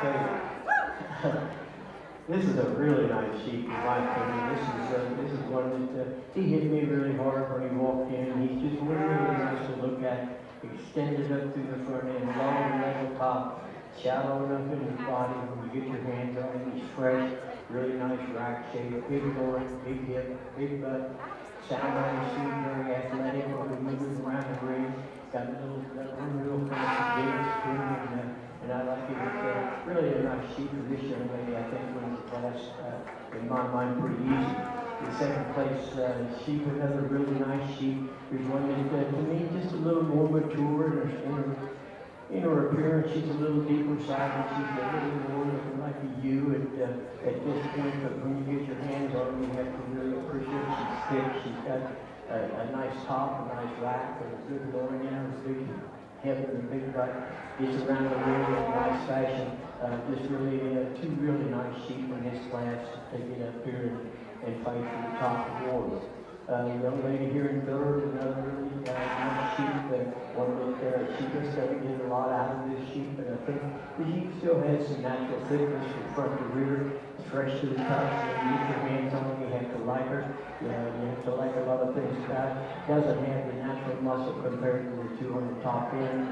tell you. This is a really nice sheep, in my opinion. This is one that he hit me really hard when he walked in. He's just really nice to look at. Extended up through the front end, long level top, shallow enough in his body when you get your hands on him. He's fresh, really nice rack shape, big loin, big hip, big butt. Sound on his feet, very athletic when he moves around the ring. Got one real fancy gauge to him, and I like it. It's really a nice sheep for this young lady. I think wins the class, in my mind, pretty easy. The second place sheep, another really nice sheep. There's one that, to me, just a little more mature in her appearance. She's a little deeper sided. She's a little more looking like a ewe at this point. But when you get your hands on her, you have to really appreciate she's thick. She's got a nice top, a nice rack, and a good loin in her, a big hip and a big butt. Gets around the ring in a nice fashion. Just really two really nice sheep in this class to take it up here and fight for the top award. The young lady here in third, another really nice sheep, one that she just doesn't get a lot out of this sheep, and I think the sheep still has some natural thickness from front to rear. It's fresh to the touch. When you get your hands on her, you have to like her. You have to like a lot of things about it. Doesn't have the natural muscle compared to the two on the top end.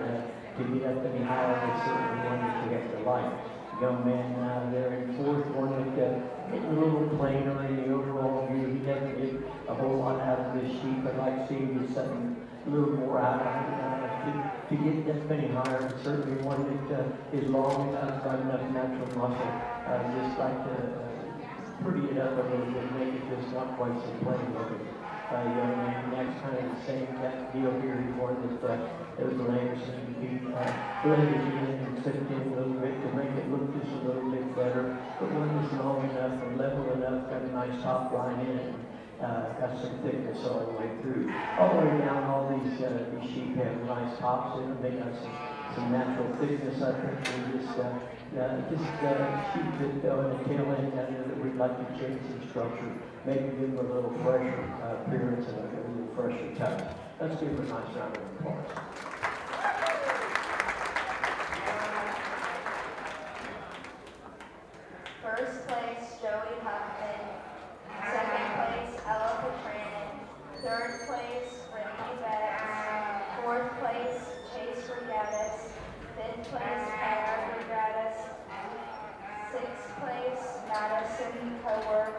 To get up any higher, it's certainly one that you have to like. Young man there in fourth, one that getting a little plainer in the overall view. He doesn't get a whole lot out of this sheep. I'd like to see him get something a little more out of it to get that penny higher. And certainly one that is long enough, got enough natural muscle. Just like to pretty it up a little bit, make it just not quite so plain looking. Young man, that's kind of the same deal here. He's one that those lambs seem to be blended in and fit in a little bit to make it look just a little bit better. But one that's long enough and level enough, got a nice top line in it, got some thickness all the way through. All the way down, all these sheep have nice tops in them. They got some natural thickness, I think. They just sheep that on the tail end that we'd like to change some structure. Maybe give them a little fresher appearance and a little fresher touch. Let's give them a nice round of applause. First place, Joey Huffman. Second place, Ella Petranen. Third place, Brittany Betts. Fourth place, Chase Regattas. Fifth place, Kyra Regattas. Sixth place, Madison Cowork.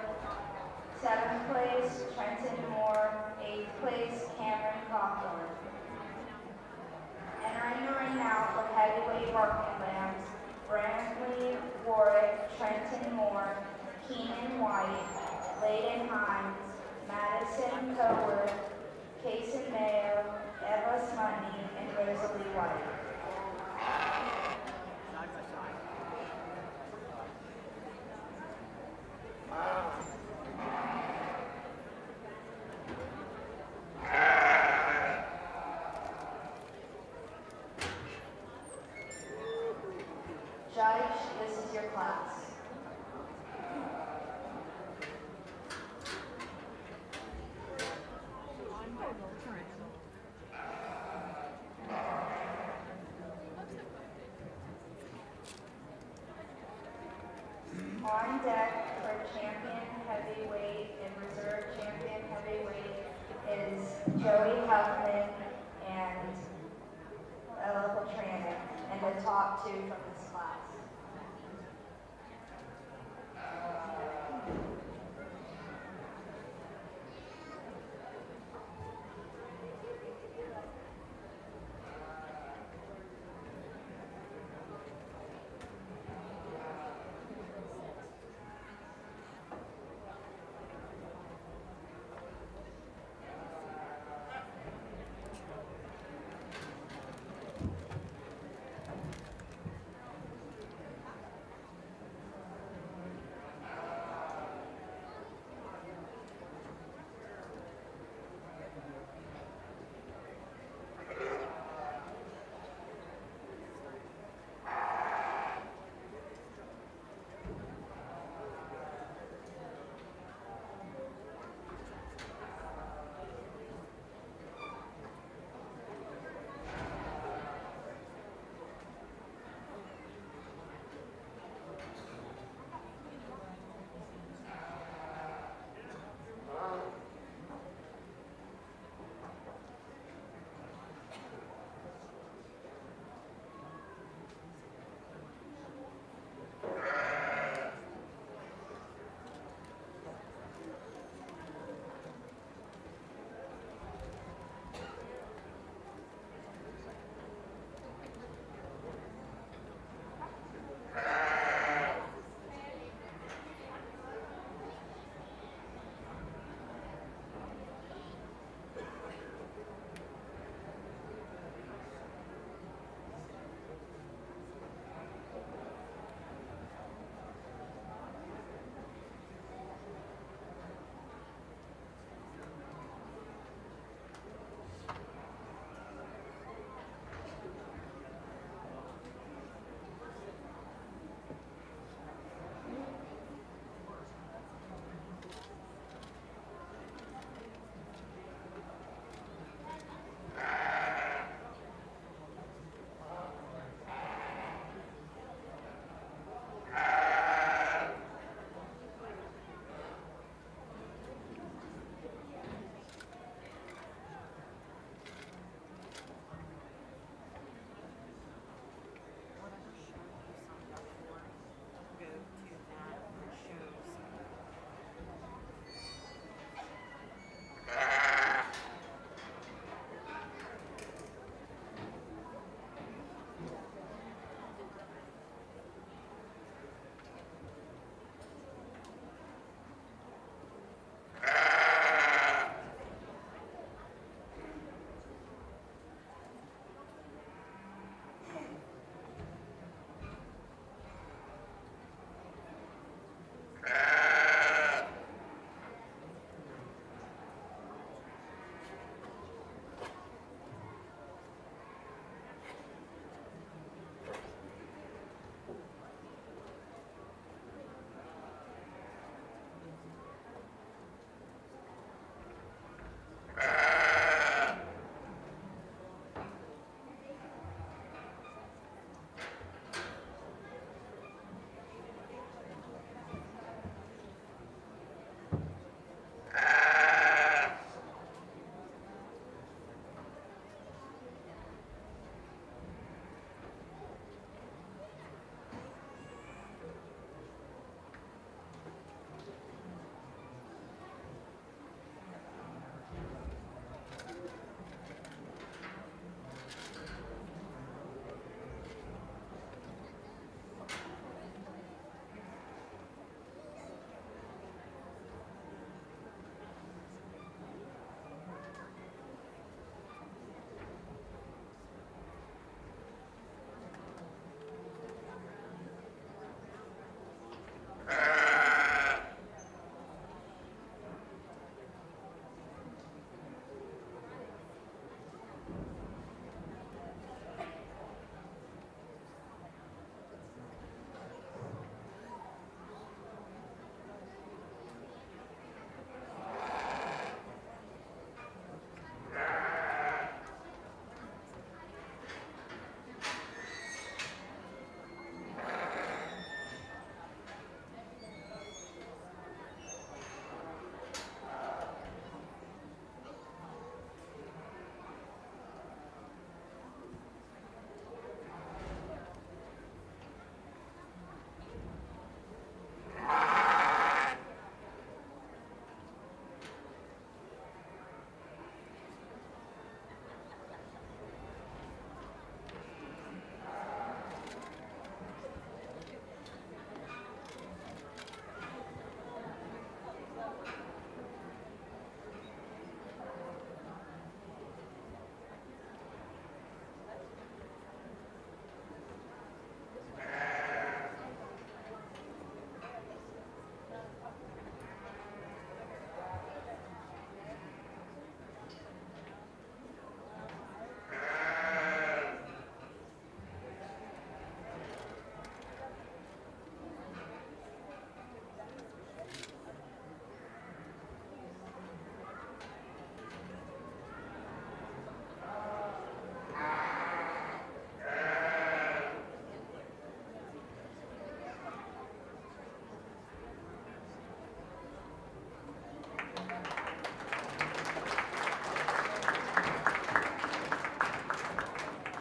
Seventh place, Trenton Moore. Eighth place, Cameron Cawthorn. Entering the ring now for heavyweight working lambs, Brantley Warwick, Trenton Moore, Keenan White, Layden Hines, Madison Cowork, Kason Mayo, Eva Smutney, and Rosalie White. Judge, this is your class. On deck for champion heavyweight and reserve champion heavyweight is Joey Huffman and Ella Petranen, and the top two from this class.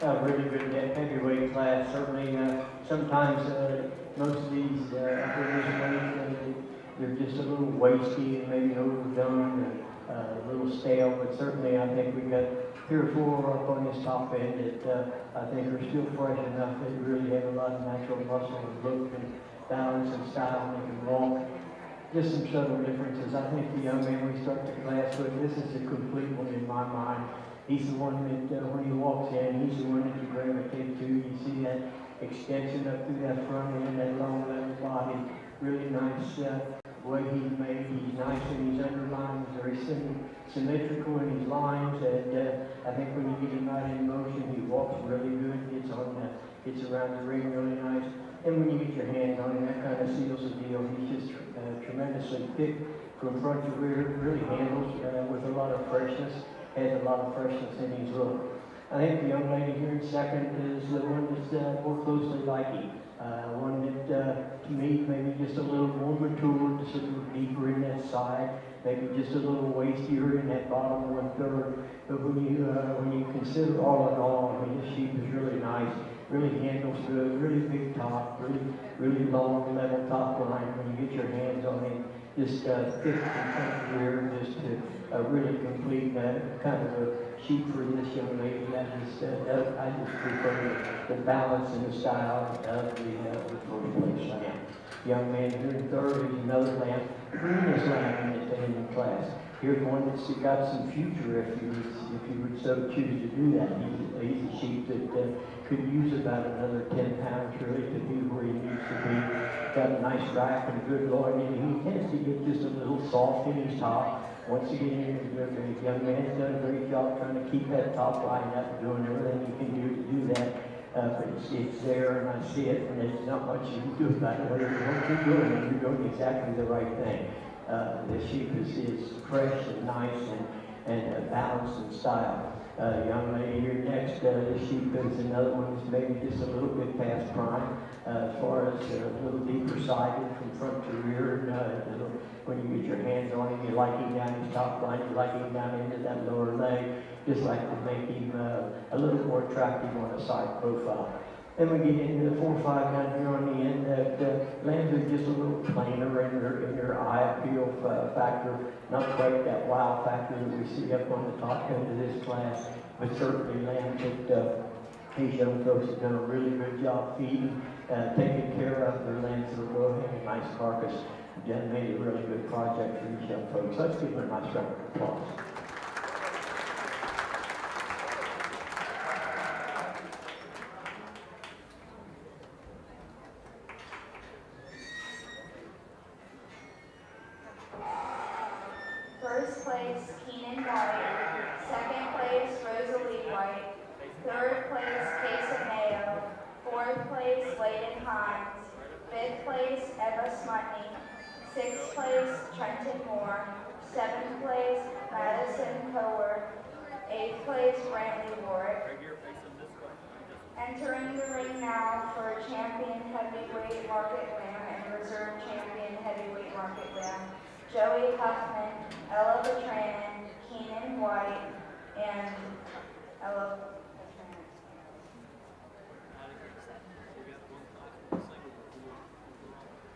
a really good heavyweight class. Certainly, sometimes most of these upper this weight, they're just a little wasty and maybe overdone and a little stale. But certainly, I think we got 3 or 4 up on this top end that I think are still fresh enough. They really have a lot of natural muscle and look and balance and style. They can walk. Just some subtle differences. I think the young man we start the class with, this is a complete one in my mind. He's the one that when he walks in, he's the one that you gravitate to. You see that extension up through that front end, that long level body. Really nice way he's made. He's nice in his underlines, very symmetrical in his lines. And I think when you get him out in motion, he walks really good. Gets around the ring really nice. And when you get your hands on him, that kind of seals the deal. He's just tremendously thick from front to rear. Really handles with a lot of freshness. Has a lot of freshness in his look. I think the young lady here in second is the one that's more closely like him. One that, to me, maybe just a little more mature, just a little deeper in that side, maybe just a little wastier in that bottom 1/3. But when you consider all in all, I mean, this sheep is really nice, really handles good, really big top, really long level top line. When you get your hands on him, just thick and front to rear, just a really complete kind of a sheep for this young lady. I just prefer the balance and the style of the first place lamb. Young man here in third is another lamb, greenest lamb in the class. Here's one that's got some future if you would so choose to do that. He's a sheep that could use about another 10 pounds really to be where he needs to be. Got a nice rack and a good loin, and he tends to get just a little soft in his top. Once you get in, the young man's done a great job trying to keep that top line up and doing everything he can do to do that. But it's there, and I see it, and there's not much you can do about it. Whatever you want to do, and you're doing exactly the right thing. The sheep is fresh and nice and balanced in style. Young lady here next, the sheep is another one that's maybe just a little bit past prime, as far as a little deeper sided from front to rear. When you get your hands on him, you like him down his top line, you like him down into that lower leg, just like to make him a little more attractive on a side profile. Then we get into the 4-5 down here on the end. Lambs are just a little plainer in their eye appeal factor. Not quite that wow factor that we see up on the top end of this class, but certainly lambs that these young folks have done a really good job feeding, taking care of their lambs that will go ahead, a nice carcass. Jen made a really good project for these young folks. Let's give them a nice round of applause. First place, Keenan White. Second place, Rosalie White. Third place, Case Mayo. Fourth place, Layden Hines. Fifth place, Eva Smutney. Sixth place, Trenton Moore. Seventh place, Madison Coward. Eighth place, Brantley Warwick. Entering the ring now for champion heavyweight market lamb and reserve champion heavyweight market lamb, Joey Huffman, Ella Betranen, Keenan White, and Ella Betranen.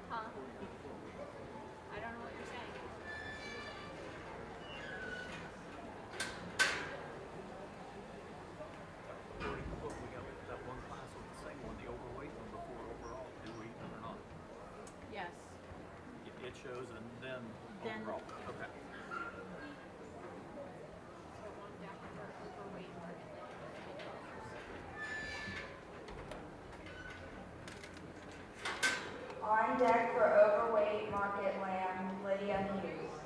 Huh? I don't know what you're saying. We got that one class with the same one, the overweight one before overall. Do we or not? Yes. It shows and then overall. Okay. So one down for overweight market. On deck for overweight market lamb, Lydia Hughes.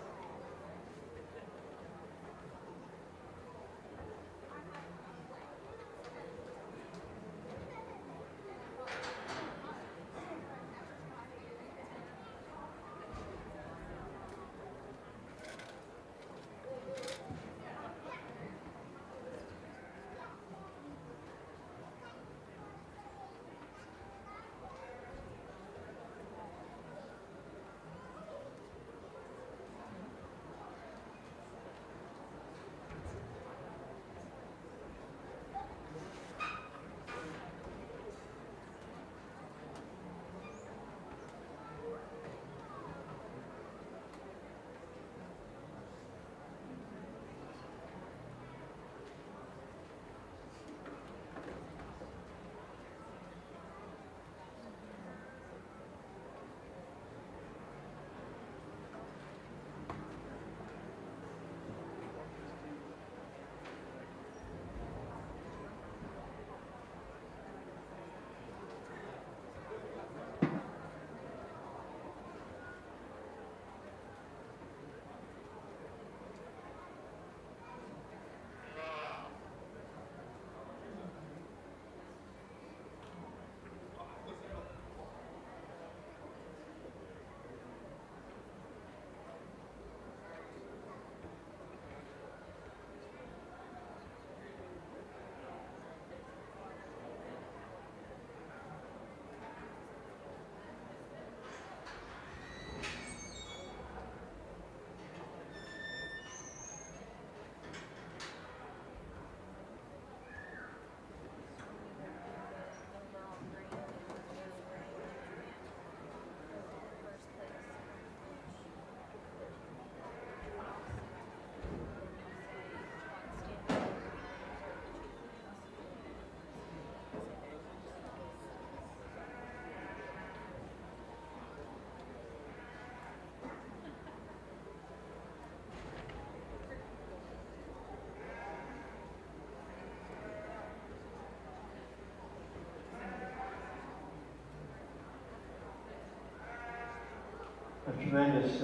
tremendous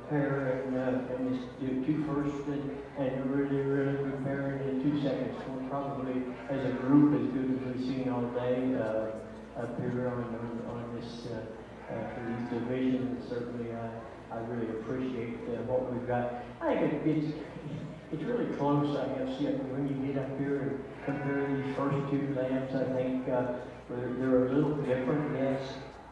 pair, and this two first and a really, really good pair in 2 seconds. We're probably, as a group, as good as we've seen all day up here on this for these divisions. Certainly, I really appreciate what we've got. I think it's really close, I guess. Yeah, when you get up here and compare these first two lambs, I think they're a little different, yes.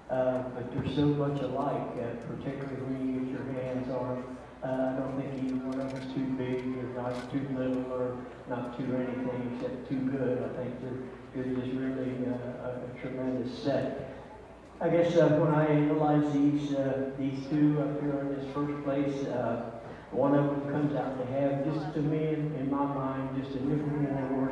But they're so much alike, particularly when you get your hands on them. I don't think either one of them is too big, or not too little, or not too anything except too good. I think they're just really a tremendous set. I guess when I analyze these two up here in this first place, one of them comes out to have, just to me, in my mind, just a little more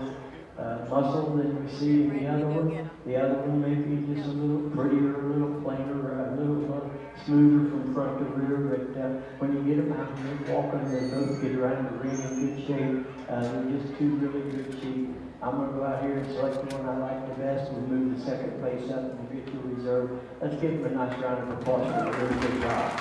muscle than we see in the other one. The other one may be just a little prettier, a little plainer, a little smoother from front to rear. But when you get them out here walking, they both get around the ring in good shape. They're just two really good sheep. I'm going to go out here and select the one I like the best. We'll move the second place up and get to reserve. Let's give them a nice round of applause for a really good job.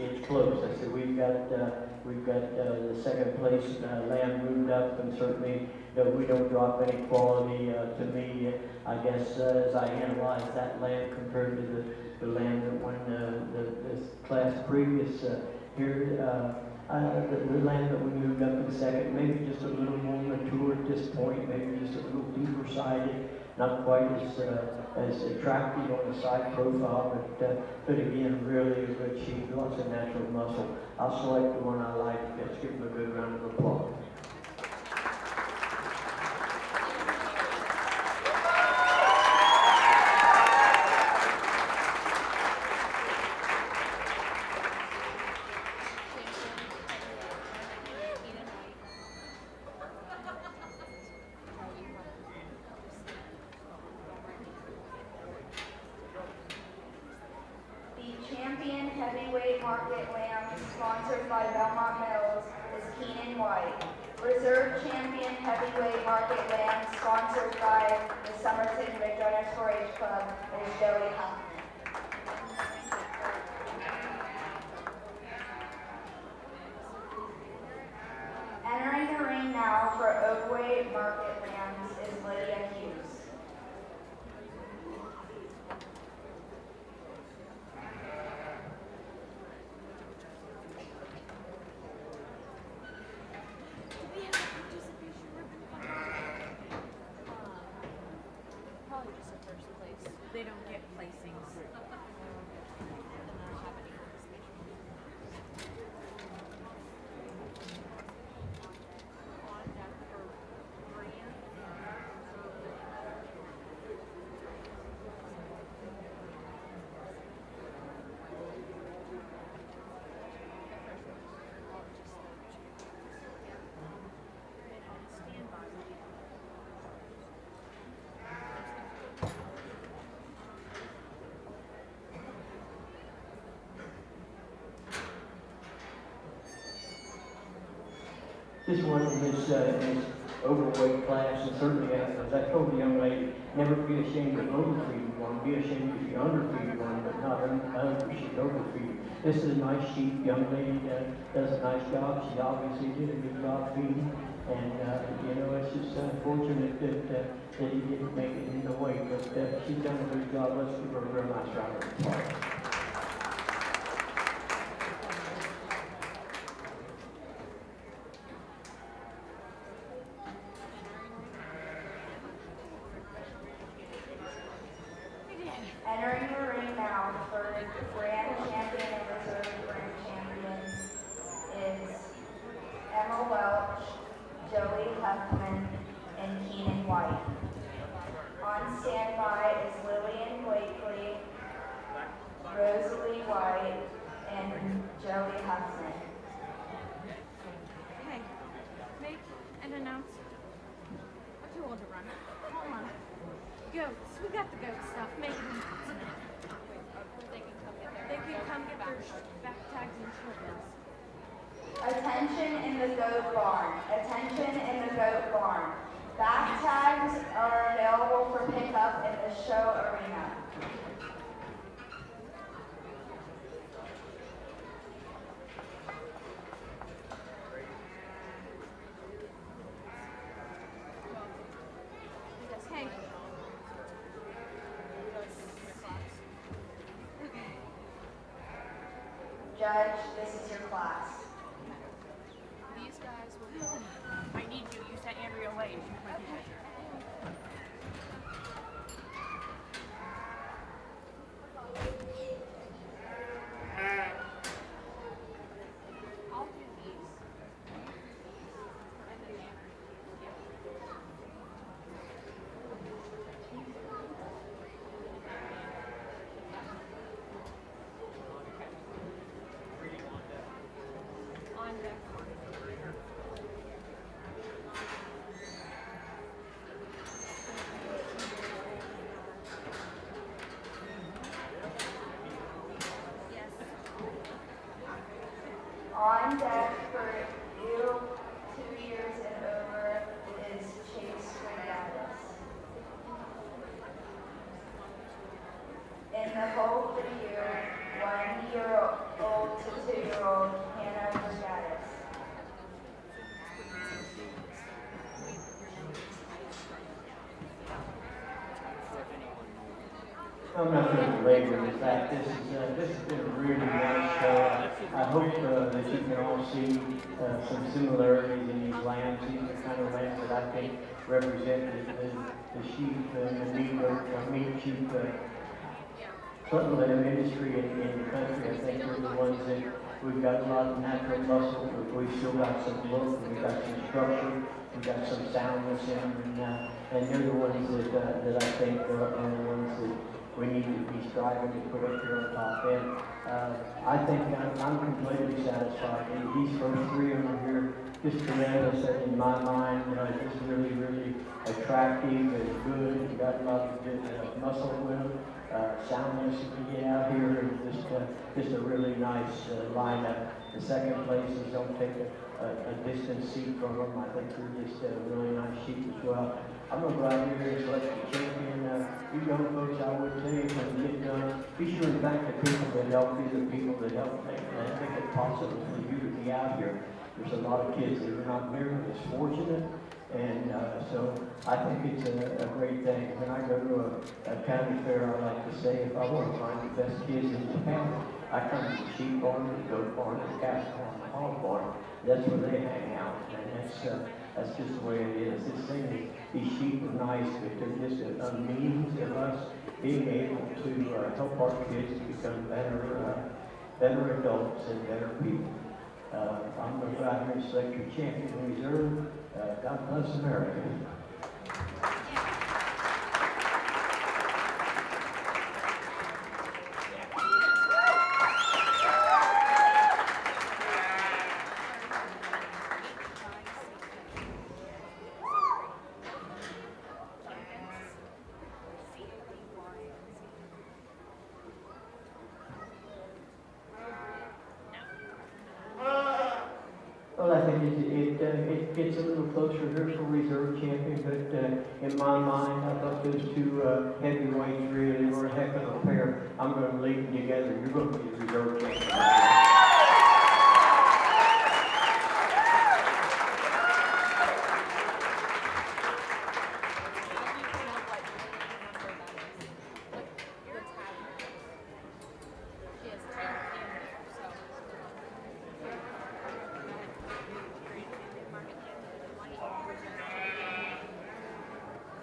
It's close. I said we've got the second place lamb moved up, and certainly we don't drop any quality. To me, I guess as I analyze that lamb compared to the lamb that won this class previous here, the lamb that we moved up in second, maybe just a little more mature at this point, maybe just a little deeper sided. Not quite as attractive on the side profile, but again, really a good sheep, lots of natural muscle. I'll select the one I like. Let's give him a good round of applause. Heavyweight market lamb sponsored by Belmont Mills is Keenan White. Reserve champion heavyweight market lamb sponsored by the Somerton McDonough's 4-H Club is Joey Huffman. Entering the ring now for overweight market lambs is Lydia Hughes. They don't get placings. This one in this overweight class, and certainly, as I told the young lady, never be ashamed of overfeeding one. Be ashamed if you underfeed one, but not overfeed. This is a nice sheep. Young lady does a nice job. She obviously did a good job feeding, and it's just unfortunate that he didn't make it in the weight. But she's done a good job. Let's give her a real nice round of applause. Entering the ring now for grand champion and reserve grand champion is Emma Welch, Joey Huffman, and Keenan White. On standby is Lillian Blakely, Rosalie White, and Joey Huffman. Okay, make and announce. I'm too old to run. goats. We got the goat stuff. Maybe they can come get their back tags and shirts. Attention in the goat barn. Attention in the goat barn. Back tags are available for pickup in the show arena. Hey. Judge, this is your class. These guys will. I need you. You sent Andrea away. She's my teacher. I'll do these. On deck. Yes. On deck for you 2 years and over is Chase Regatas. In the hold for you, 1-year-old to 2-year-old Hannah Regatas. I'm not going to belabor the fact this has been a really nice show. I hope that you can all see some similarities in these lambs. These are kind of lambs that I think represent the sheep and the meat sheep lamb industry in the country. I think they're the ones that we've got a lot of natural muscle, but we've still got some look, we've got some structure, we've got some soundness in them, and they're the ones that I think are the ones that we need to be striving to put up here on top end. I think I'm completely satisfied. These first three over here, just tremendous in my mind. Just really, really attractive and good. You've got a lot of good muscle with them. Soundness you can get out here, and just a really nice lineup. The second places don't take a distant seat from them. I think they're just a really nice sheep as well. I'm going to go out here and select the champion. You young folks, I would tell you when you get done, be sure to thank the people that help you, the people that help make it possible for you to be out here. There's a lot of kids that are not nearly as fortunate, and so I think it's a great thing. When I go to a county fair, I like to say, if I want to find the best kids in the county, I come to the sheep barn, the goat barn, the calf barn, the hog barn. That's where they hang out, and that's just the way it is. This thing, these sheep are nice, but they're just a means of us being able to help our kids to become better adults and better people. I'm going to go out here and select your champion reserve. God bless America. Well, I think it gets a little closer here for reserve champion, but in my mind, I thought those two heavyweights really were a heck of a pair. I'm going to lead them together. You're going to be the reserve champion.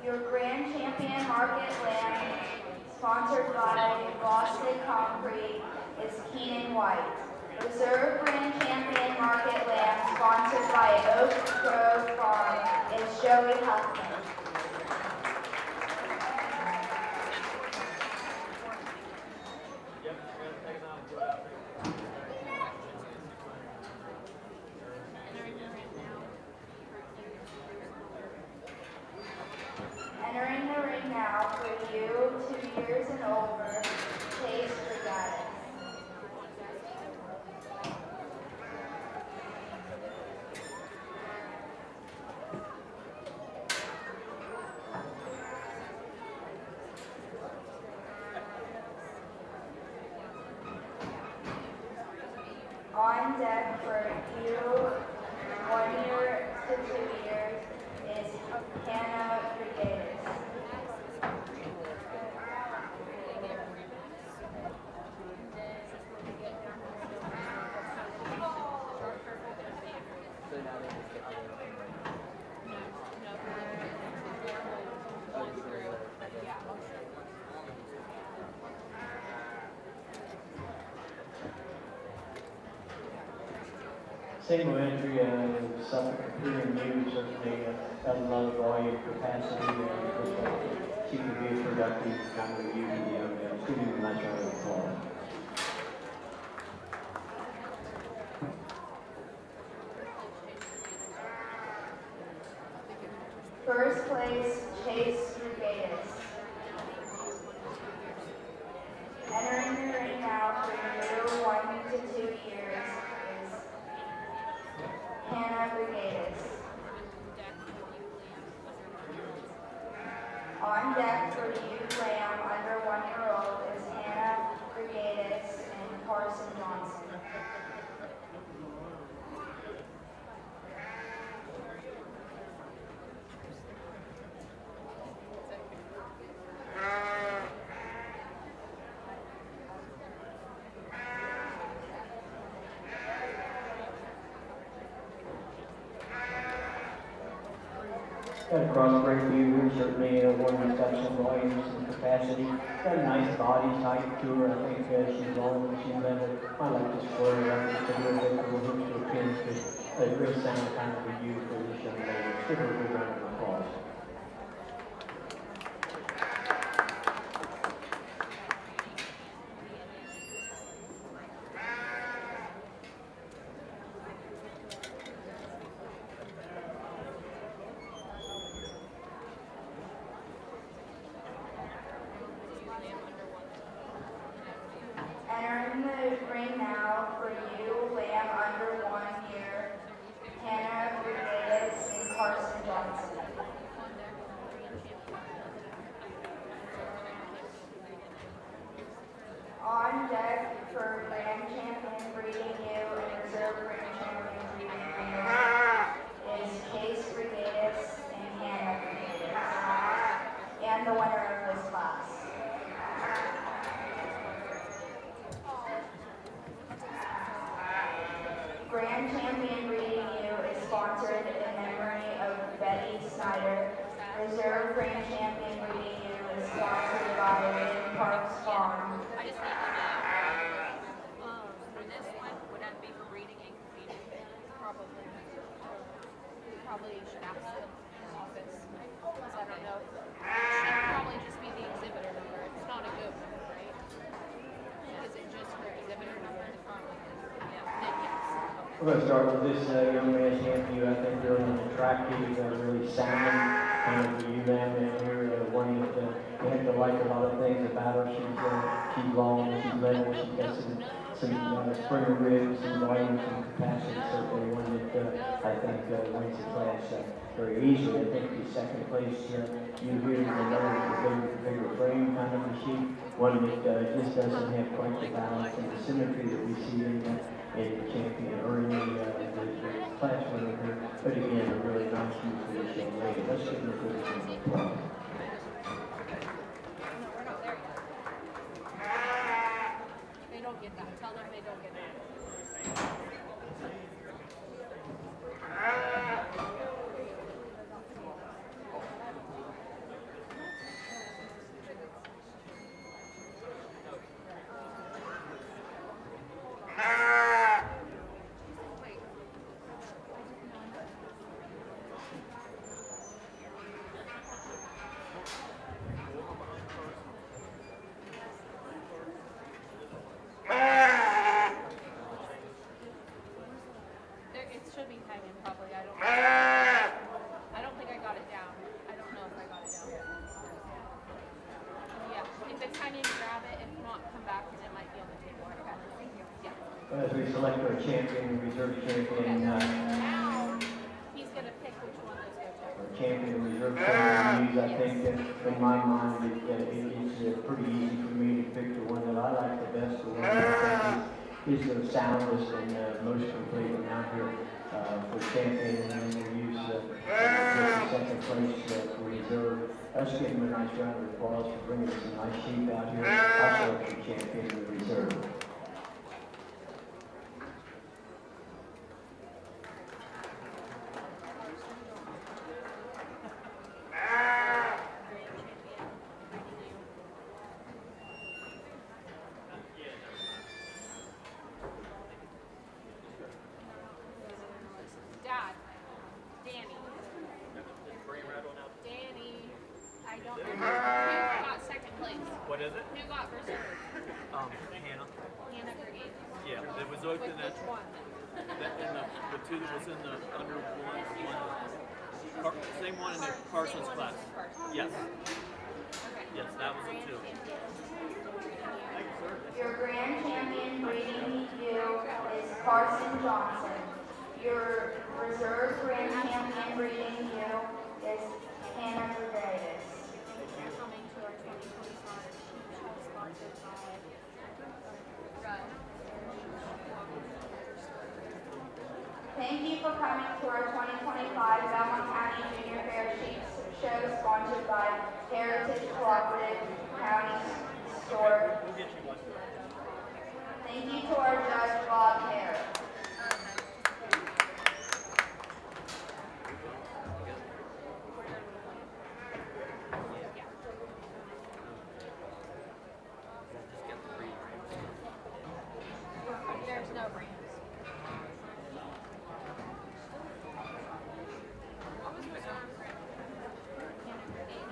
Your grand champion market lamb, sponsored by Boston Concrete, is Keenan White. Reserve grand champion market lamb, sponsored by Oak Grove Farm, is Joey Huffman. Entering the ring now for over, Chase Regatta. On deck for you, 1 year to 2 years, is Hannah Brigadis. Single entry, Suffolk Imperial News certainly has a lot of volume capacity. She could be a productive kind of youth in the young man. She could be a nice round of applause. First place, Chase Regatas. Entering the ring now for you, 1 to 2 years, is Hannah Regatas. On deck for you, Lamb, under 1 year old, is Hannah Regatas and Carson Johnson. Got a cross-break view here, certainly one that's got some volume, some capacity. Got a nice body type to her. I think she's long, she's level. I like to square her up just a little bit, a little hook to her pins, because it really sounds kind of a youth for this young lady. Give her a good round of applause. Entering the ring now for you, Lamb, under 1 year, Hannah Regatas and Carson Johnson. On deck for Grand Champion breeding you and Reserve Grand Champion breeding you is Chase Regatas and Hannah Regatas, and the winner of this class. Grand Champion breeding you is sponsored in memory of Betty Snyder. Reserve Grand Champion breeding you is sponsored by Lynn Parks Farm. I just need to know, for this one, would that be for breeding and competing? Probably. Probably should ask the office, because I don't know. It should probably just be the exhibitor number. It's not a good one, right? Is it just for exhibitor number? Yeah, then yes. We're going to start with this young man's hand view. I think really attractive, really sound, kind of a UM in here. One that you have to like a lot of things about her. She's long, she's level, she's got some springer ribs, some volume, some capacity. Certainly one that I think wins the class very easily. I think the second place you here is another bigger frame kind of machine. One that just doesn't have quite the balance and the symmetry that we see in the champion early the class winner here. But again, a really nice use for this young lady. Let's give her a good round of applause. They don't get that. Tell them they don't get that. grab it. If not, come back and it might be on the table. Okay. Thank you. Yeah. As we select our champion, reserve champion, Now he's gonna pick which one those go to. our champion reserve champion, I think that in my mind, it's pretty easy for me to pick the one that I like the best, the one that I think is the soundest and most complete one out here for champion, and then we use the second place for reserve. Let's give him a nice round of applause for bringing us a nice sheep out here. I select the champion and reserve. Dad, Danny. Danny, I don't remember. Who got second place? What is it? Who got reserve? Hannah. Hannah Brigade. Yeah, it was open Which at one? the two that was in the under same one in the Parsons class. Yes. Okay. Yes, that was a two. Your grand champion breeding ewe is Carson Johnson. Your reserve grand champion breeding ewe is Hannah Brigade. Coming to our 2025 sheep show sponsored by Thank you for coming to our 2025 Belmont County Junior Fair Sheep Show sponsored by Heritage Cooperative County Store. We'll get you one. Thank you to our judge, Bob Hare. There's no brands. What was reserved for Hannah Brigade?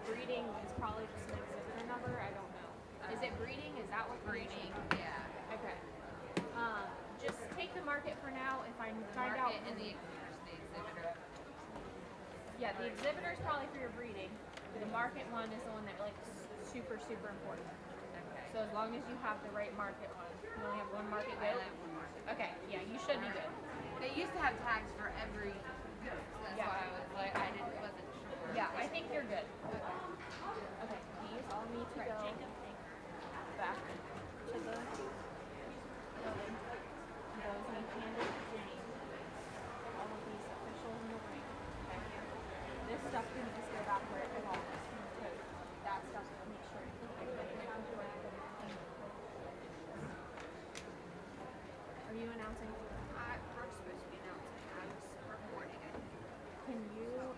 breeding is probably just an exhibitor number. I don't know. Is it breeding? Is that what Breeding, yeah. Okay. Just take the market for now. If I The find out. market and the exhibitor. Yeah, the exhibitor is probably for your breeding. The market one is the one that like super important. Okay. So as long as you have the right market one, you only have one market I goat. only have one market. Okay, yeah, you should be good. They used to have tags for every goat, so that's Yeah. why I was like, wasn't sure. Yeah, I think you're good. Okay, these all need to go back to the building. Those need handed to Jenny. All of these officials in the ring. Okay. This stuff can just go back where it belongs. Okay. That stuff, make sure you put it down to where you're going to clean it. Are you announcing? We're supposed to be announcing. I was recording it. Can you